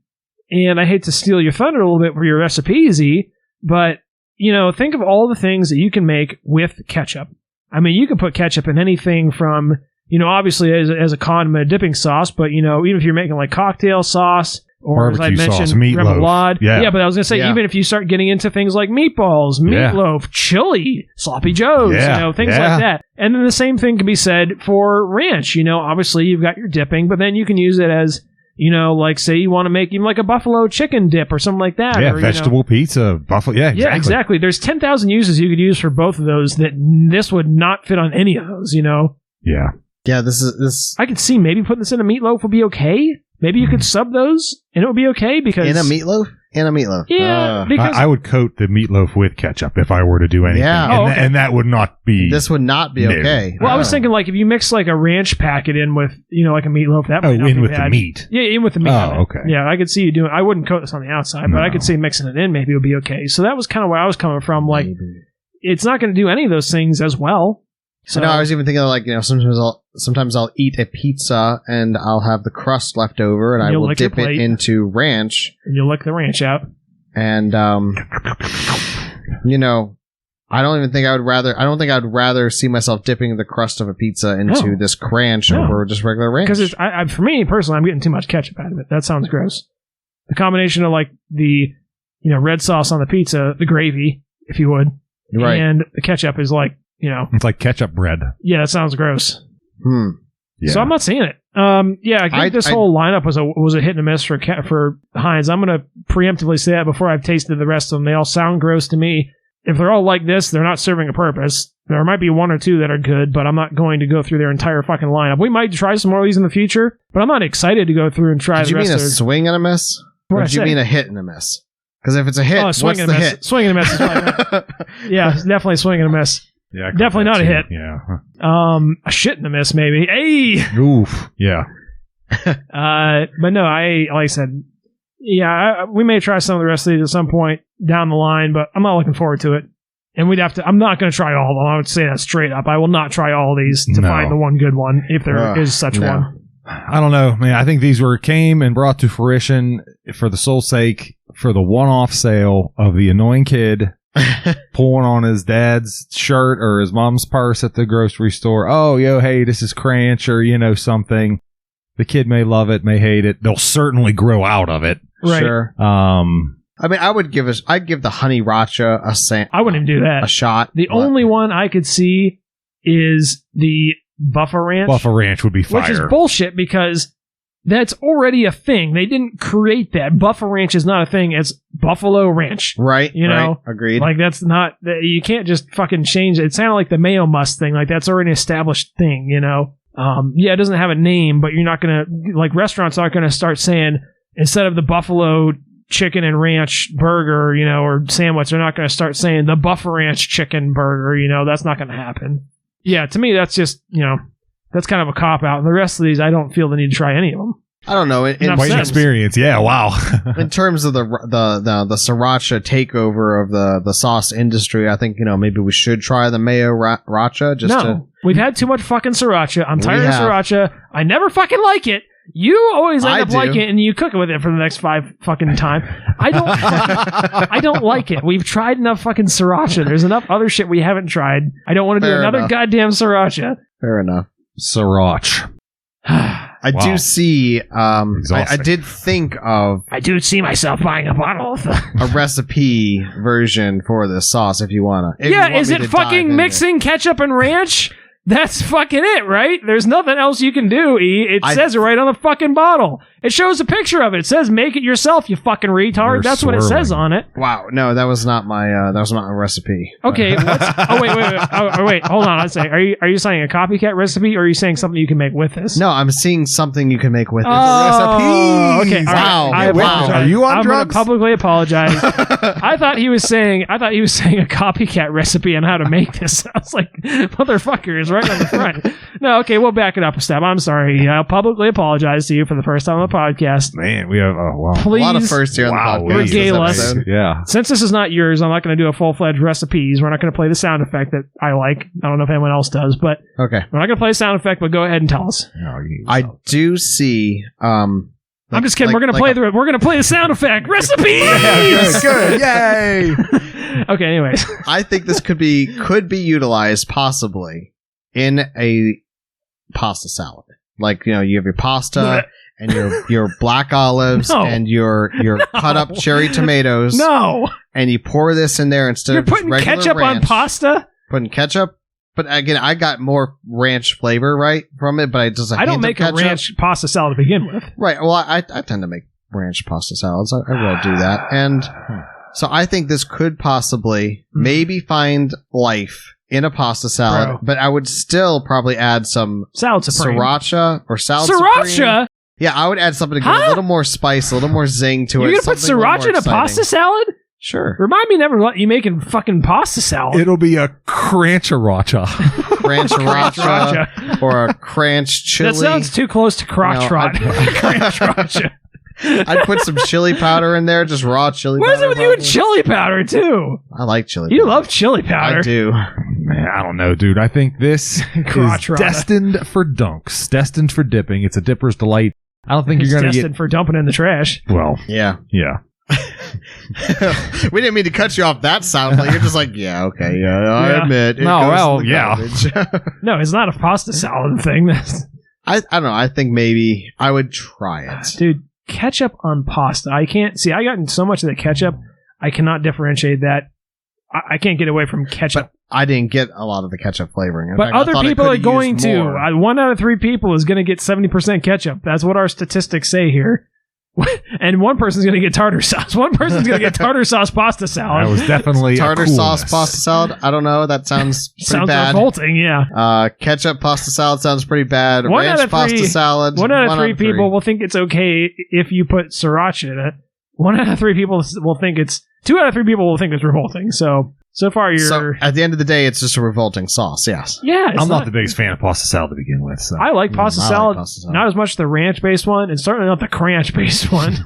Speaker 2: And I hate to steal your thunder a little bit for your recipe, but, you know, think of all the things that you can make with ketchup. I mean, you can put ketchup in anything from, you know, obviously as a condiment dipping sauce, but, you know, even if you're making like cocktail sauce, or
Speaker 1: barbecue
Speaker 2: as I mentioned,
Speaker 1: sauce, meatloaf.
Speaker 2: remoulade.
Speaker 1: Yeah,
Speaker 2: but I was going to say, even if you start getting into things like meatballs, meatloaf, chili, sloppy joes, you know, things like that. And then the same thing can be said for ranch. You know, obviously you've got your dipping, but then you can use it as, you know, like say you want to make even like a buffalo chicken dip or something like that.
Speaker 1: Yeah,
Speaker 2: or,
Speaker 1: vegetable pizza, buffalo. Yeah, exactly.
Speaker 2: Yeah, exactly. There's 10,000 uses you could use for both of those that this would not fit on any of those, you know?
Speaker 1: Yeah.
Speaker 3: Yeah, this.
Speaker 2: I could see maybe putting this in a meatloaf would be okay, maybe you could sub those and it would be okay because
Speaker 3: In a meatloaf?
Speaker 2: Yeah, because
Speaker 1: I would coat the meatloaf with ketchup if I were to do anything.
Speaker 3: Yeah.
Speaker 1: And,
Speaker 2: Oh, okay.
Speaker 1: and that would not be...
Speaker 3: This would not be
Speaker 1: No.
Speaker 3: okay.
Speaker 2: well, I was thinking like if you mix like a ranch packet in with like a meatloaf, that might not
Speaker 1: in
Speaker 2: be
Speaker 1: with
Speaker 2: bad.
Speaker 1: the meat.
Speaker 2: Yeah, in with the meat.
Speaker 1: Oh, okay.
Speaker 2: Yeah, I could see you doing. I wouldn't coat this on the outside, but I could see mixing it in. Maybe it would be okay. So that was kind of where I was coming from. Like, it's not going to do any of those things as well. So
Speaker 3: No, I was even thinking like, sometimes I'll eat a pizza and I'll have the crust left over and I
Speaker 2: You'll
Speaker 3: will
Speaker 2: lick your
Speaker 3: dip it
Speaker 2: plate.
Speaker 3: into ranch
Speaker 2: you'll lick the ranch out.
Speaker 3: and I don't think I'd rather see myself dipping the crust of a pizza into
Speaker 2: No.
Speaker 3: this Kranch
Speaker 2: No.
Speaker 3: over just regular ranch.
Speaker 2: Because for me personally, I'm getting too much ketchup out of it. That sounds gross. The combination of like the red sauce on the pizza, the gravy, if you would,
Speaker 3: Right.
Speaker 2: and the ketchup is like
Speaker 1: It's like ketchup bread.
Speaker 2: yeah, that sounds gross.
Speaker 1: Yeah.
Speaker 2: So I'm not seeing it. I think this whole lineup was a hit and a miss for Heinz. I'm going to preemptively say that before I've tasted the rest of them. They all sound gross to me. If they're all like this, they're not serving a purpose. There might be one or two that are good, but I'm not going to go through their entire fucking lineup. We might try some more of these in the future, but I'm not excited to go through and try
Speaker 3: Did
Speaker 2: the
Speaker 3: you
Speaker 2: rest
Speaker 3: mean
Speaker 2: of
Speaker 3: a
Speaker 2: it.
Speaker 3: swing and a miss? Or
Speaker 2: What'd I
Speaker 3: did you
Speaker 2: say?
Speaker 3: mean a hit and a miss? Because if it's a hit,
Speaker 2: Swing
Speaker 3: what's
Speaker 2: and
Speaker 3: the
Speaker 2: a miss.
Speaker 3: hit?
Speaker 2: Swing and a miss is what I meant. Yeah, it's definitely swing and a miss.
Speaker 1: Yeah, I caught
Speaker 2: Definitely
Speaker 1: that
Speaker 2: not a
Speaker 1: too.
Speaker 2: hit.
Speaker 1: Yeah.
Speaker 2: A shit and a miss, maybe. Hey!
Speaker 1: Oof. Yeah.
Speaker 2: But no, like I said, we may try some of the rest of these at some point down the line, but I'm not looking forward to it. And I'm not going to try all of them. I would say that straight up. I will not try all of these to
Speaker 1: No.
Speaker 2: find the one good one, if there is such
Speaker 3: no.
Speaker 2: one.
Speaker 1: I don't know, man. I think these came and brought to fruition for the sole sake for the one-off sale of the annoying kid pulling on his dad's shirt or his mom's purse at the grocery store. Oh, hey, this is Kranch or, something. The kid may love it, may hate it. They'll certainly grow out of it.
Speaker 2: Right.
Speaker 3: Sure. I mean, I'd give the honey racha
Speaker 2: I wouldn't even do
Speaker 3: a
Speaker 2: that.
Speaker 3: shot.
Speaker 2: The only one I could see is the Buffa Ranch.
Speaker 1: Buffa Ranch would be fire.
Speaker 2: Which is bullshit because that's already a thing. They didn't create that. Buffa Ranch is not a thing. It's Buffalo Ranch.
Speaker 3: Right.
Speaker 2: Right.
Speaker 3: Agreed.
Speaker 2: Like, that's not... You can't just fucking change it. It sounded like the Mayo Must thing. Like, that's already an established thing, it doesn't have a name, but you're not going to... Like, restaurants aren't going to start saying, instead of the Buffalo chicken and ranch burger, or sandwich, they're not going to start saying the Buffa Ranch chicken burger, that's not going to happen. Yeah, to me, that's just, that's kind of a cop-out. And the rest of these, I don't feel the need to try any of them.
Speaker 3: I don't know.
Speaker 2: Enough
Speaker 1: Quite an
Speaker 2: sense.
Speaker 1: experience. Yeah, wow.
Speaker 3: In terms of the sriracha takeover of the sauce industry, I think maybe we should try the mayo racha.
Speaker 2: We've had too much fucking sriracha. I'm tired of
Speaker 3: have.
Speaker 2: sriracha. I never fucking like it. You always end
Speaker 3: I
Speaker 2: up
Speaker 3: do.
Speaker 2: liking it, and you cook it with it for the next 5 fucking time. I don't like it. We've tried enough fucking sriracha. There's enough other shit we haven't tried. I don't want to do
Speaker 3: Fair
Speaker 2: another
Speaker 3: enough.
Speaker 2: goddamn sriracha.
Speaker 3: Fair enough.
Speaker 1: Sriracha.
Speaker 3: I
Speaker 1: Wow.
Speaker 3: do see. I
Speaker 1: Exhausting.
Speaker 3: did think of
Speaker 2: I do see myself buying a bottle of
Speaker 3: a recipe version for this sauce if you wanna. If you
Speaker 2: Yeah,
Speaker 3: want
Speaker 2: is
Speaker 3: me
Speaker 2: it
Speaker 3: to dive
Speaker 2: fucking
Speaker 3: into
Speaker 2: mixing ketchup and ranch? That's fucking it, right? There's nothing else you can do, E. It says it right on the fucking bottle. It shows a picture of it. It says, make it yourself, you fucking retard.
Speaker 1: You're
Speaker 2: That's what it says
Speaker 1: swirling.
Speaker 2: on it.
Speaker 3: Wow, no, that was not my recipe.
Speaker 2: Okay, wait. Hold on. I'd say, are you saying a copycat recipe, or are you saying something you can make with this?
Speaker 3: No, I'm seeing something you can make with it.
Speaker 2: Oh, okay. all
Speaker 3: Wow.
Speaker 2: right. I
Speaker 3: Wow.
Speaker 2: apologize.
Speaker 1: Are you on
Speaker 2: I'm
Speaker 1: drugs?
Speaker 2: gonna publicly apologize. I thought he was saying a copycat recipe on how to make this. I was like, motherfucker is right on the front. No, okay, we'll back it up a step. I'm sorry. I'll publicly apologize to you for the first time on the podcast.
Speaker 1: Man, we have... Oh, wow.
Speaker 2: Please,
Speaker 3: A lot of firsts here
Speaker 1: Wow,
Speaker 3: on the podcast. this
Speaker 2: regale us.
Speaker 3: episode.
Speaker 1: Yeah.
Speaker 2: since this is not yours, I'm not going to do a full-fledged recipes. We're not going to play the sound effect that I like. I don't know if anyone else does, but
Speaker 3: Okay.
Speaker 2: we're not going to play a sound effect, but go ahead and tell us.
Speaker 1: No, you-
Speaker 3: I do see.
Speaker 2: I'm just kidding. We're going to play the sound effect. Recipes!
Speaker 1: Good. Yay.
Speaker 2: Okay, anyways.
Speaker 3: I think this could be utilized possibly in a pasta salad. Like, you have your pasta and your black olives
Speaker 2: No.
Speaker 3: and your cut up cherry tomatoes.
Speaker 2: No!
Speaker 3: And you pour this in there instead
Speaker 2: You're
Speaker 3: of just
Speaker 2: putting
Speaker 3: regular
Speaker 2: ketchup on
Speaker 3: ranch.
Speaker 2: pasta?
Speaker 3: Putting ketchup. But again, I got more ranch flavor right from it. But
Speaker 2: I don't make a ranch pasta salad to begin with.
Speaker 3: Right. Well, I tend to make ranch pasta salads. I will do that. And so I think this could possibly maybe find life in a pasta salad,
Speaker 2: Bro.
Speaker 3: but I would still probably add some
Speaker 2: Salad supreme.
Speaker 3: sriracha or salad supreme.
Speaker 2: Sriracha?
Speaker 3: Yeah, I would add something to give it a little more spice, a little more zing to it.
Speaker 2: You're gonna put sriracha in a pasta salad?
Speaker 3: Sure.
Speaker 2: Remind me never let you making fucking pasta salad.
Speaker 1: It'll be a Kranch-a-racha.
Speaker 3: Kranch-a-racha or a Kranch chili.
Speaker 2: That sounds too close to crotch-rot. Kranch-a-racha.
Speaker 3: I'd put some chili powder in there, just raw chili powder.
Speaker 2: What is it with you and chili powder, too?
Speaker 3: I like chili powder.
Speaker 2: You love chili powder.
Speaker 3: I do.
Speaker 1: Man, I don't know, dude. I think this is destined for dunks, destined for dipping. It's a dipper's delight. I don't think you're going to get...
Speaker 2: destined for dumping in the trash.
Speaker 1: Well,
Speaker 3: yeah.
Speaker 1: We
Speaker 3: didn't mean to cut you off that sound. Like, you're just like, yeah, okay, yeah, I admit.
Speaker 1: No,
Speaker 2: it's not a pasta salad thing.
Speaker 3: I don't know. I think maybe I would try it.
Speaker 2: Dude, ketchup on pasta. I can't... See, I got so much of the ketchup, I cannot differentiate that. I can't get away from ketchup.
Speaker 3: But I didn't get a lot of the ketchup flavoring.
Speaker 2: But other people are going to. 1 out of 3 people is going to get 70% ketchup. That's what our statistics say here. And one person's going to get tartar sauce. One person's going to get tartar sauce pasta salad.
Speaker 1: That was definitely
Speaker 3: tartar sauce pasta salad. I don't know. That sounds pretty bad.
Speaker 2: Sounds revolting, yeah.
Speaker 3: Ketchup pasta salad sounds pretty bad.
Speaker 2: 1
Speaker 3: Ranch
Speaker 2: out of 3,
Speaker 3: pasta salad.
Speaker 2: 1 out of 3 people will think it's okay if you put sriracha in it. 1 out of 3 people will think it's... 2 out of 3 people will think it's revolting. So far, you're...
Speaker 3: So, at the end of the day, it's just a revolting sauce, yes.
Speaker 2: Yeah,
Speaker 1: I'm not the biggest fan of pasta salad to begin with. So.
Speaker 2: I like pasta salad, not as much the ranch-based one, and certainly not the Kranch-based one.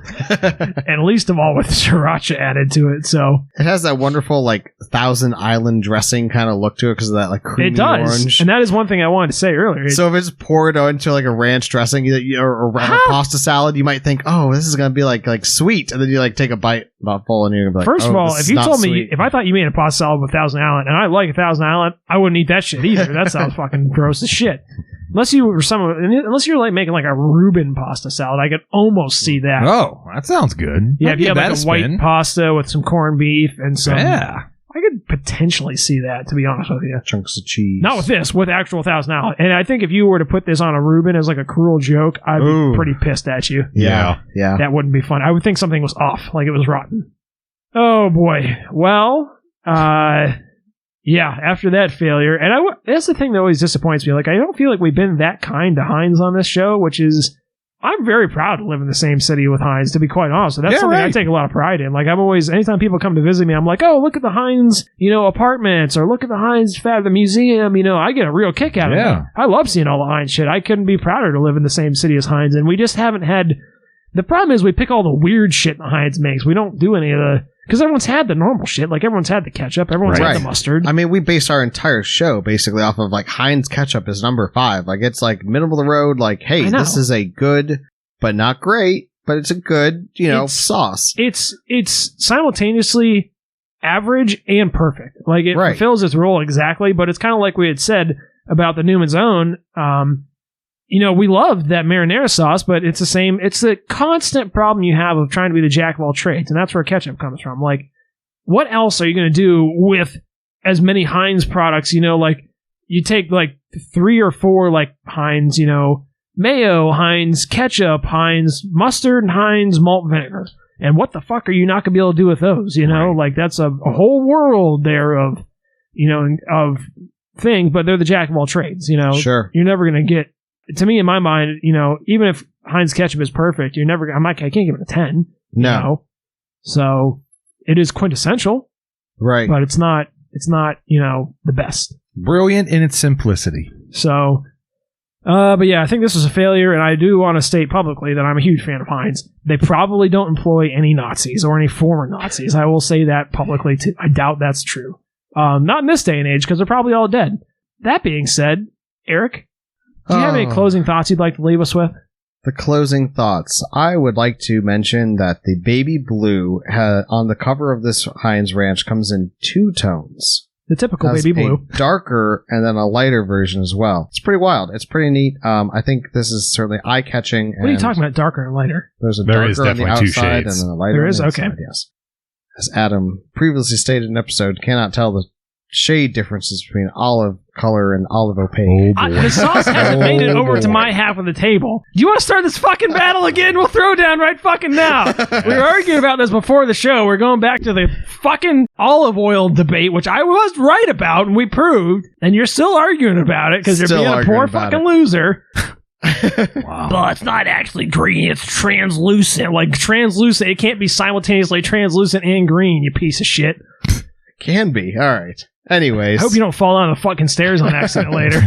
Speaker 2: And least of all with sriracha added to it, so...
Speaker 3: It has that wonderful, like, Thousand Island dressing kind of look to it because of that, like, creamy orange.
Speaker 2: And that is one thing I wanted to say earlier.
Speaker 3: So if it's poured into, like, a ranch dressing or a pasta salad, you might think, oh, this is going to be, like, sweet. And then you, like, take a bite about full and you're going to be like,
Speaker 2: first of all, if you told
Speaker 3: me,
Speaker 2: if I thought you made a pasta salad with Thousand Island, and I like a Thousand Island, I wouldn't eat that shit either. That sounds fucking gross as shit. Unless you're like making like a Reuben pasta salad, I could almost see that.
Speaker 1: Oh, that sounds good.
Speaker 2: Yeah, if you have like a white pasta with some corned beef and some... Yeah. I could potentially see that, to be honest with you.
Speaker 3: Chunks of cheese.
Speaker 2: Not with this, with actual Thousand Island. And I think if you were to put this on a Reuben as like a cruel joke, I'd be pretty pissed at you.
Speaker 3: Yeah.
Speaker 2: That wouldn't be fun. I would think something was off, like it was rotten. Oh boy. Well, yeah, after that failure, and that's the thing that always disappoints me. Like, I don't feel like we've been that kind to Heinz on this show, which is... I'm very proud to live in the same city with Heinz, to be quite honest. So that's something I take a lot of pride in. Like, I'm always, anytime people come to visit me, I'm like, oh, look at the Heinz, apartments, or look at the Heinz the museum, I get a real kick out of it. I love seeing all the Heinz shit. I couldn't be prouder to live in the same city as Heinz, and we just haven't had... The problem is we pick all the weird shit that Heinz makes. We don't do any of the... Because everyone's had the normal shit. Like, everyone's had the ketchup. Everyone's had the mustard.
Speaker 3: I mean, we base our entire show basically off of, like, Heinz ketchup is number 5. Like, it's, like, middle of the road. Like, hey, this is a good, but not great, but it's a good, sauce.
Speaker 2: It's simultaneously average and perfect. Like, it fulfills its role exactly, but it's kind of like we had said about the Newman's Own. We love that marinara sauce, but it's the same. It's the constant problem you have of trying to be the jack of all trades, and that's where ketchup comes from. Like, what else are you going to do with as many Heinz products? Like, you take like 3 or 4 like Heinz, mayo, Heinz ketchup, Heinz mustard, and Heinz malt vinegar. And what the fuck are you not going to be able to do with those? Like, that's a whole world there of, of things, but they're the jack of all trades.
Speaker 3: Sure.
Speaker 2: You're never going to get. To me, in my mind, even if Heinz ketchup is perfect, I can't give it a 10.
Speaker 3: No.
Speaker 2: So it is quintessential.
Speaker 3: Right.
Speaker 2: But it's not, the best.
Speaker 1: Brilliant in its simplicity.
Speaker 2: So, but yeah, I think this was a failure, and I do want to state publicly that I'm a huge fan of Heinz. They probably don't employ any Nazis or any former Nazis. I will say that publicly, too. I doubt that's true. Not in this day and age, because they're probably all dead. That being said, Eric... Do you have any closing thoughts you'd like to leave us with?
Speaker 3: The closing thoughts. I would like to mention that the baby blue on the cover of this Heinz Ranch comes in 2 tones.
Speaker 2: The typical baby blue.
Speaker 3: A darker and then a lighter version as well. It's pretty wild. It's pretty neat. I think this is certainly eye-catching.
Speaker 2: What are you talking about, darker and lighter?
Speaker 3: There's a darker on the outside and then a lighter
Speaker 2: on the
Speaker 3: inside, yes. As Adam previously stated in an episode, cannot tell the shade differences between olive color and olive opaque.
Speaker 2: The sauce hasn't made it over to my half of the table. Do you want to start this fucking battle again? We'll throw down right fucking now. We were arguing about this before the show. We're going back to the fucking olive oil debate, which I was right about and we proved, and you're still arguing about it because you're being a poor fucking loser.
Speaker 1: Wow.
Speaker 2: But it's not actually green. It's translucent. Like translucent. It can't be simultaneously translucent and green, you piece of shit.
Speaker 3: Can be. All right. Anyways.
Speaker 2: I hope you don't fall down the fucking stairs on accident later.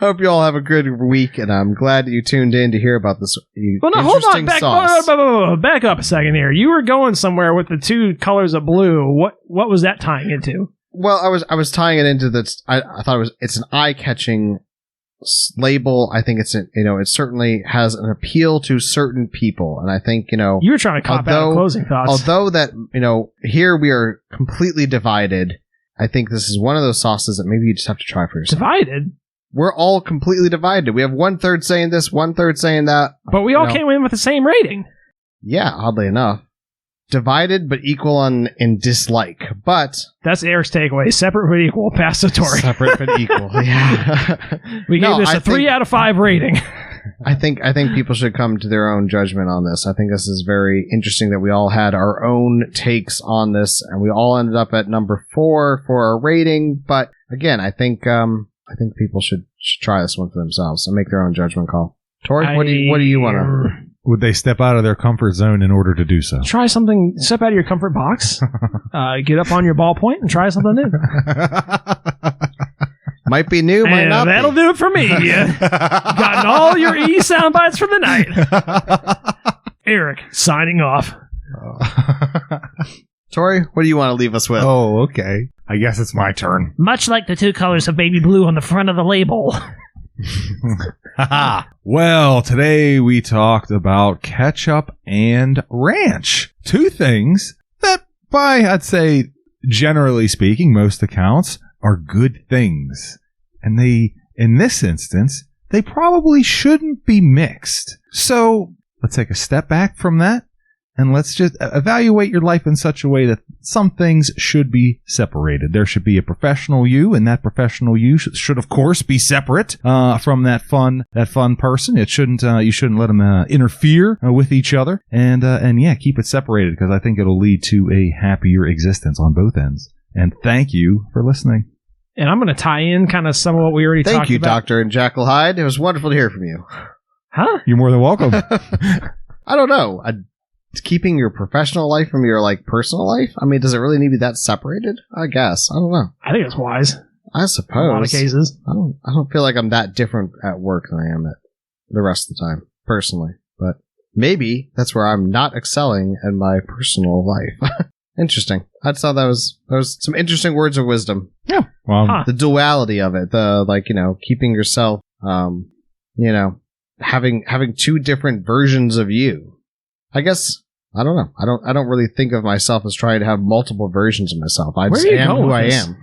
Speaker 3: Hope you all have a good week, and I'm glad that you tuned in to hear about this
Speaker 2: Well, no, hold on.
Speaker 3: sauce.
Speaker 2: Back up a second here. You were going somewhere with the two colors of blue. What was that tying into?
Speaker 3: Well, I was tying it into this. I thought it's an eye-catching label. I think it certainly has an appeal to certain people, and I think
Speaker 2: you were trying to cop out closing thoughts.
Speaker 3: Although that here we are completely divided. I think this is one of those sauces that maybe you just have to try for yourself.
Speaker 2: Divided.
Speaker 3: We're all completely divided. We have 1/3 saying this, 1/3 saying that.
Speaker 2: But we all came in with the same rating.
Speaker 3: Yeah, oddly enough. Divided, but equal in dislike. But
Speaker 2: that's Eric's takeaway. Separate but equal. Pass to Tori.
Speaker 3: Separate but equal. Yeah.
Speaker 2: We gave this a 3 out of 5 rating.
Speaker 3: I think people should come to their own judgment on this. I think this is very interesting that we all had our own takes on this, and we all ended up at number 4 for our rating. But again, I think people should try this one for themselves and make their own judgment call. Tori, what do you want to?
Speaker 1: Would they step out of their comfort zone in order to do so?
Speaker 2: Try something. Step out of your comfort box. Get up on your ballpoint and try something new.
Speaker 3: Might be new, might not.
Speaker 2: That'll do it for me. Gotten all your E sound bites for the night. Eric signing off.
Speaker 3: Tori, what do you want to leave us with?
Speaker 1: Oh, okay. I guess it's my turn.
Speaker 2: Much like the two colors of baby blue on the front of the label.
Speaker 1: Well, today we talked about ketchup and ranch. Two things that, I'd say, generally speaking, most accounts, are good things. And in this instance, they probably shouldn't be mixed. So, let's take a step back from that. And let's just evaluate your life in such a way that some things should be separated. There should be a professional you, and that professional you should of course, be separate from that fun person. It shouldn't. You shouldn't let them interfere with each other. And keep it separated, because I think it'll lead to a happier existence on both ends. And thank you for listening.
Speaker 2: And I'm going to tie in kind of some of what we already talked about.
Speaker 3: Thank you, Dr. and Jackal Hyde. It was wonderful to hear from you.
Speaker 2: Huh?
Speaker 1: You're more than welcome.
Speaker 3: I don't know. Keeping your professional life from your personal life? I mean, does it really need to be that separated? I guess. I don't know.
Speaker 2: I think it's wise.
Speaker 3: I suppose.
Speaker 2: In a lot of cases.
Speaker 3: I don't feel like I'm that different at work than I am at the rest of the time, personally. But maybe that's where I'm not excelling in my personal life. Interesting. I thought that was some interesting words of wisdom.
Speaker 1: Yeah. Well,
Speaker 3: the duality of it. The keeping yourself having two different versions of you. I guess I don't know. I don't really think of myself as trying to have multiple versions of myself. I just am who I am.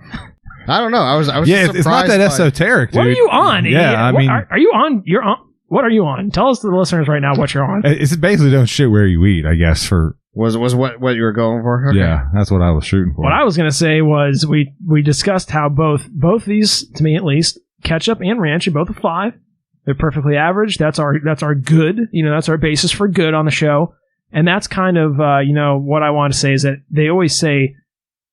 Speaker 3: I don't know. I was
Speaker 1: yeah. It's not that esoteric, dude.
Speaker 2: What are you on?
Speaker 1: Yeah, I mean,
Speaker 2: are you on? You're on. What are you on? Tell us to the listeners right now what you're on.
Speaker 1: It's basically don't shit where you eat, I guess.
Speaker 3: Was what you were going for? Okay.
Speaker 1: Yeah, that's what I was shooting for.
Speaker 2: What I was going to say was we discussed how both these, to me at least, ketchup and ranch are both a 5. They're perfectly average. That's our good. That's our basis for good on the show. And that's kind of what I want to say is that they always say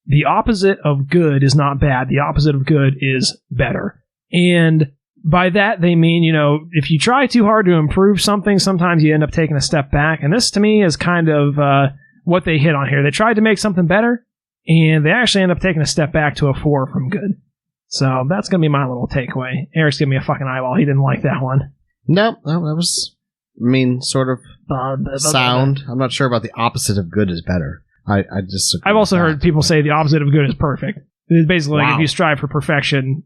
Speaker 2: the opposite of good is not bad. The opposite of good is better. And by that they mean, if you try too hard to improve something, sometimes you end up taking a step back. And this to me is kind of what they hit on here. They tried to make something better, and they actually end up taking a step back to a 4 from good. So that's going to be my little takeaway. Eric's giving me a fucking eyeball. He didn't like that one.
Speaker 3: No, that was, sort of sound. I'm not sure about the opposite of good is better. I just.
Speaker 2: I've also heard people say the opposite of good is perfect. It's basically like if you strive for perfection,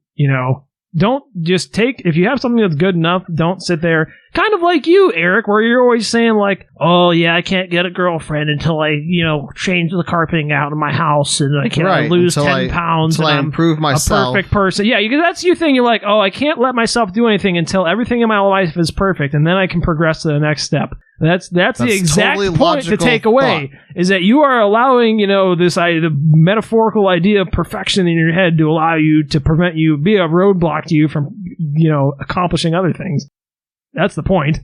Speaker 2: don't just take, if you have something that's good enough, don't sit there, kind of like you, Eric, where you're always saying like, oh yeah, I can't get a girlfriend until I, change the carpeting out in my house, and I can't lose 10 pounds,
Speaker 3: until
Speaker 2: and
Speaker 3: I improve myself.
Speaker 2: A perfect person. Yeah, that's your thing. You're like, oh, I can't let myself do anything until everything in my life is perfect, and then I can progress to the next step. That's the exact
Speaker 3: totally
Speaker 2: point to take away, is that you are allowing, the metaphorical idea of perfection in your head to allow you, to prevent you, be a roadblock to you from, accomplishing other things. That's the point.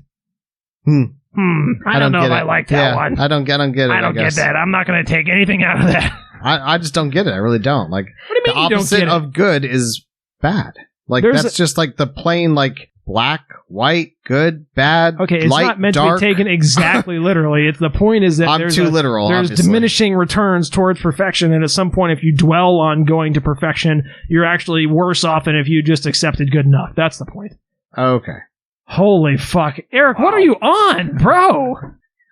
Speaker 2: I don't know if I like that one.
Speaker 3: I don't get it.
Speaker 2: I don't get that. I'm not going to take anything out of that.
Speaker 3: I just don't get it. I really don't. Like,
Speaker 2: what do you mean
Speaker 3: the opposite of good is bad. Like, that's just like the plain, like, black, white, good, bad,
Speaker 2: okay, it's
Speaker 3: light,
Speaker 2: not meant
Speaker 3: dark.
Speaker 2: to be taken exactly literally. The point is that
Speaker 3: I'm
Speaker 2: there's
Speaker 3: too literal,
Speaker 2: there's
Speaker 3: obviously.
Speaker 2: diminishing returns towards perfection, and at some point, if you dwell on going to perfection, you're actually worse off than if you just accepted good enough. That's the point.
Speaker 3: Okay.
Speaker 2: Holy fuck. Eric, what are you on, bro?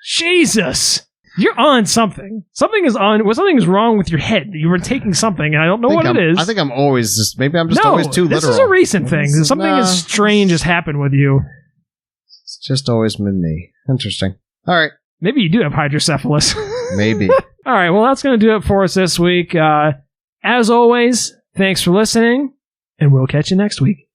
Speaker 2: Jesus. You're on something. Something is wrong with your head. You were taking something, and I don't know what it is.
Speaker 3: I think I'm always just... Maybe I'm just always too literal.
Speaker 2: This is a recent thing. Something as strange has happened with you.
Speaker 3: It's just always been me. Interesting. All right.
Speaker 2: Maybe you do have hydrocephalus.
Speaker 3: Maybe.
Speaker 2: All right, well, that's going to do it for us this week. As always, thanks for listening, and we'll catch you next week.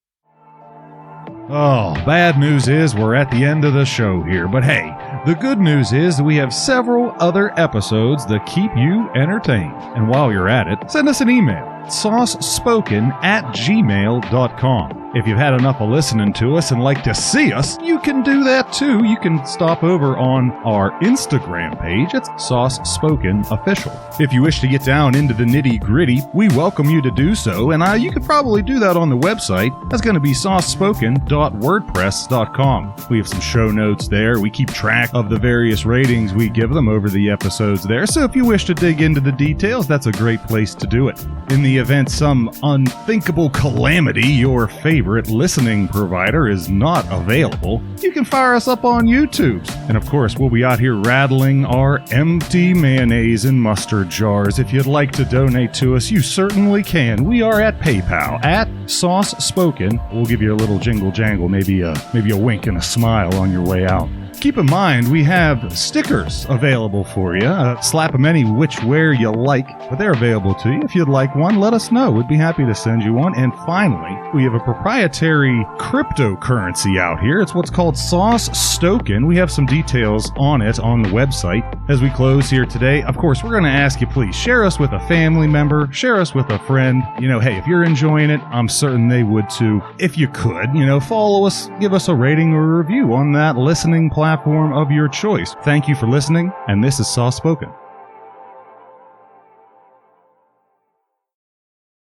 Speaker 1: Oh, bad news is we're at the end of the show here, but hey, the good news is that we have several other episodes that keep you entertained. And while you're at it, send us an email, saucespoken@gmail.com. If you've had enough of listening to us and like to see us, you can do that too. You can stop over on our Instagram page. It's Sauce Spoken Official. If you wish to get down into the nitty-gritty, we welcome you to do so, and you could probably do that on the website. That's going to be saucespoken.wordpress.com. We have some show notes there. We keep track of the various ratings we give them over the episodes there, so if you wish to dig into the details, that's a great place to do it. In the event some unthinkable calamity, your favorite listening provider is not available, you can fire us up on YouTube. And of course, we'll be out here rattling our empty mayonnaise and mustard jars. If you'd like to donate to us, you certainly can. We are at PayPal, at Sauce Spoken. We'll give you a little jingle jangle, maybe a wink and a smile on your way out. Keep in mind, we have stickers available for you. Slap them any which where you like, but they're available to you. If you'd like one, let us know. We'd be happy to send you one. And finally, we have a proprietary cryptocurrency out here. It's what's called Sauce Stoken. We have some details on it on the website. As we close here today, of course, we're going to ask you, please share us with a family member, share us with a friend. Hey, if you're enjoying it, I'm certain they would too. If you could, follow us, give us a rating or a review on that listening platform of your choice. Thank you for listening, and this is Sauce Spoken.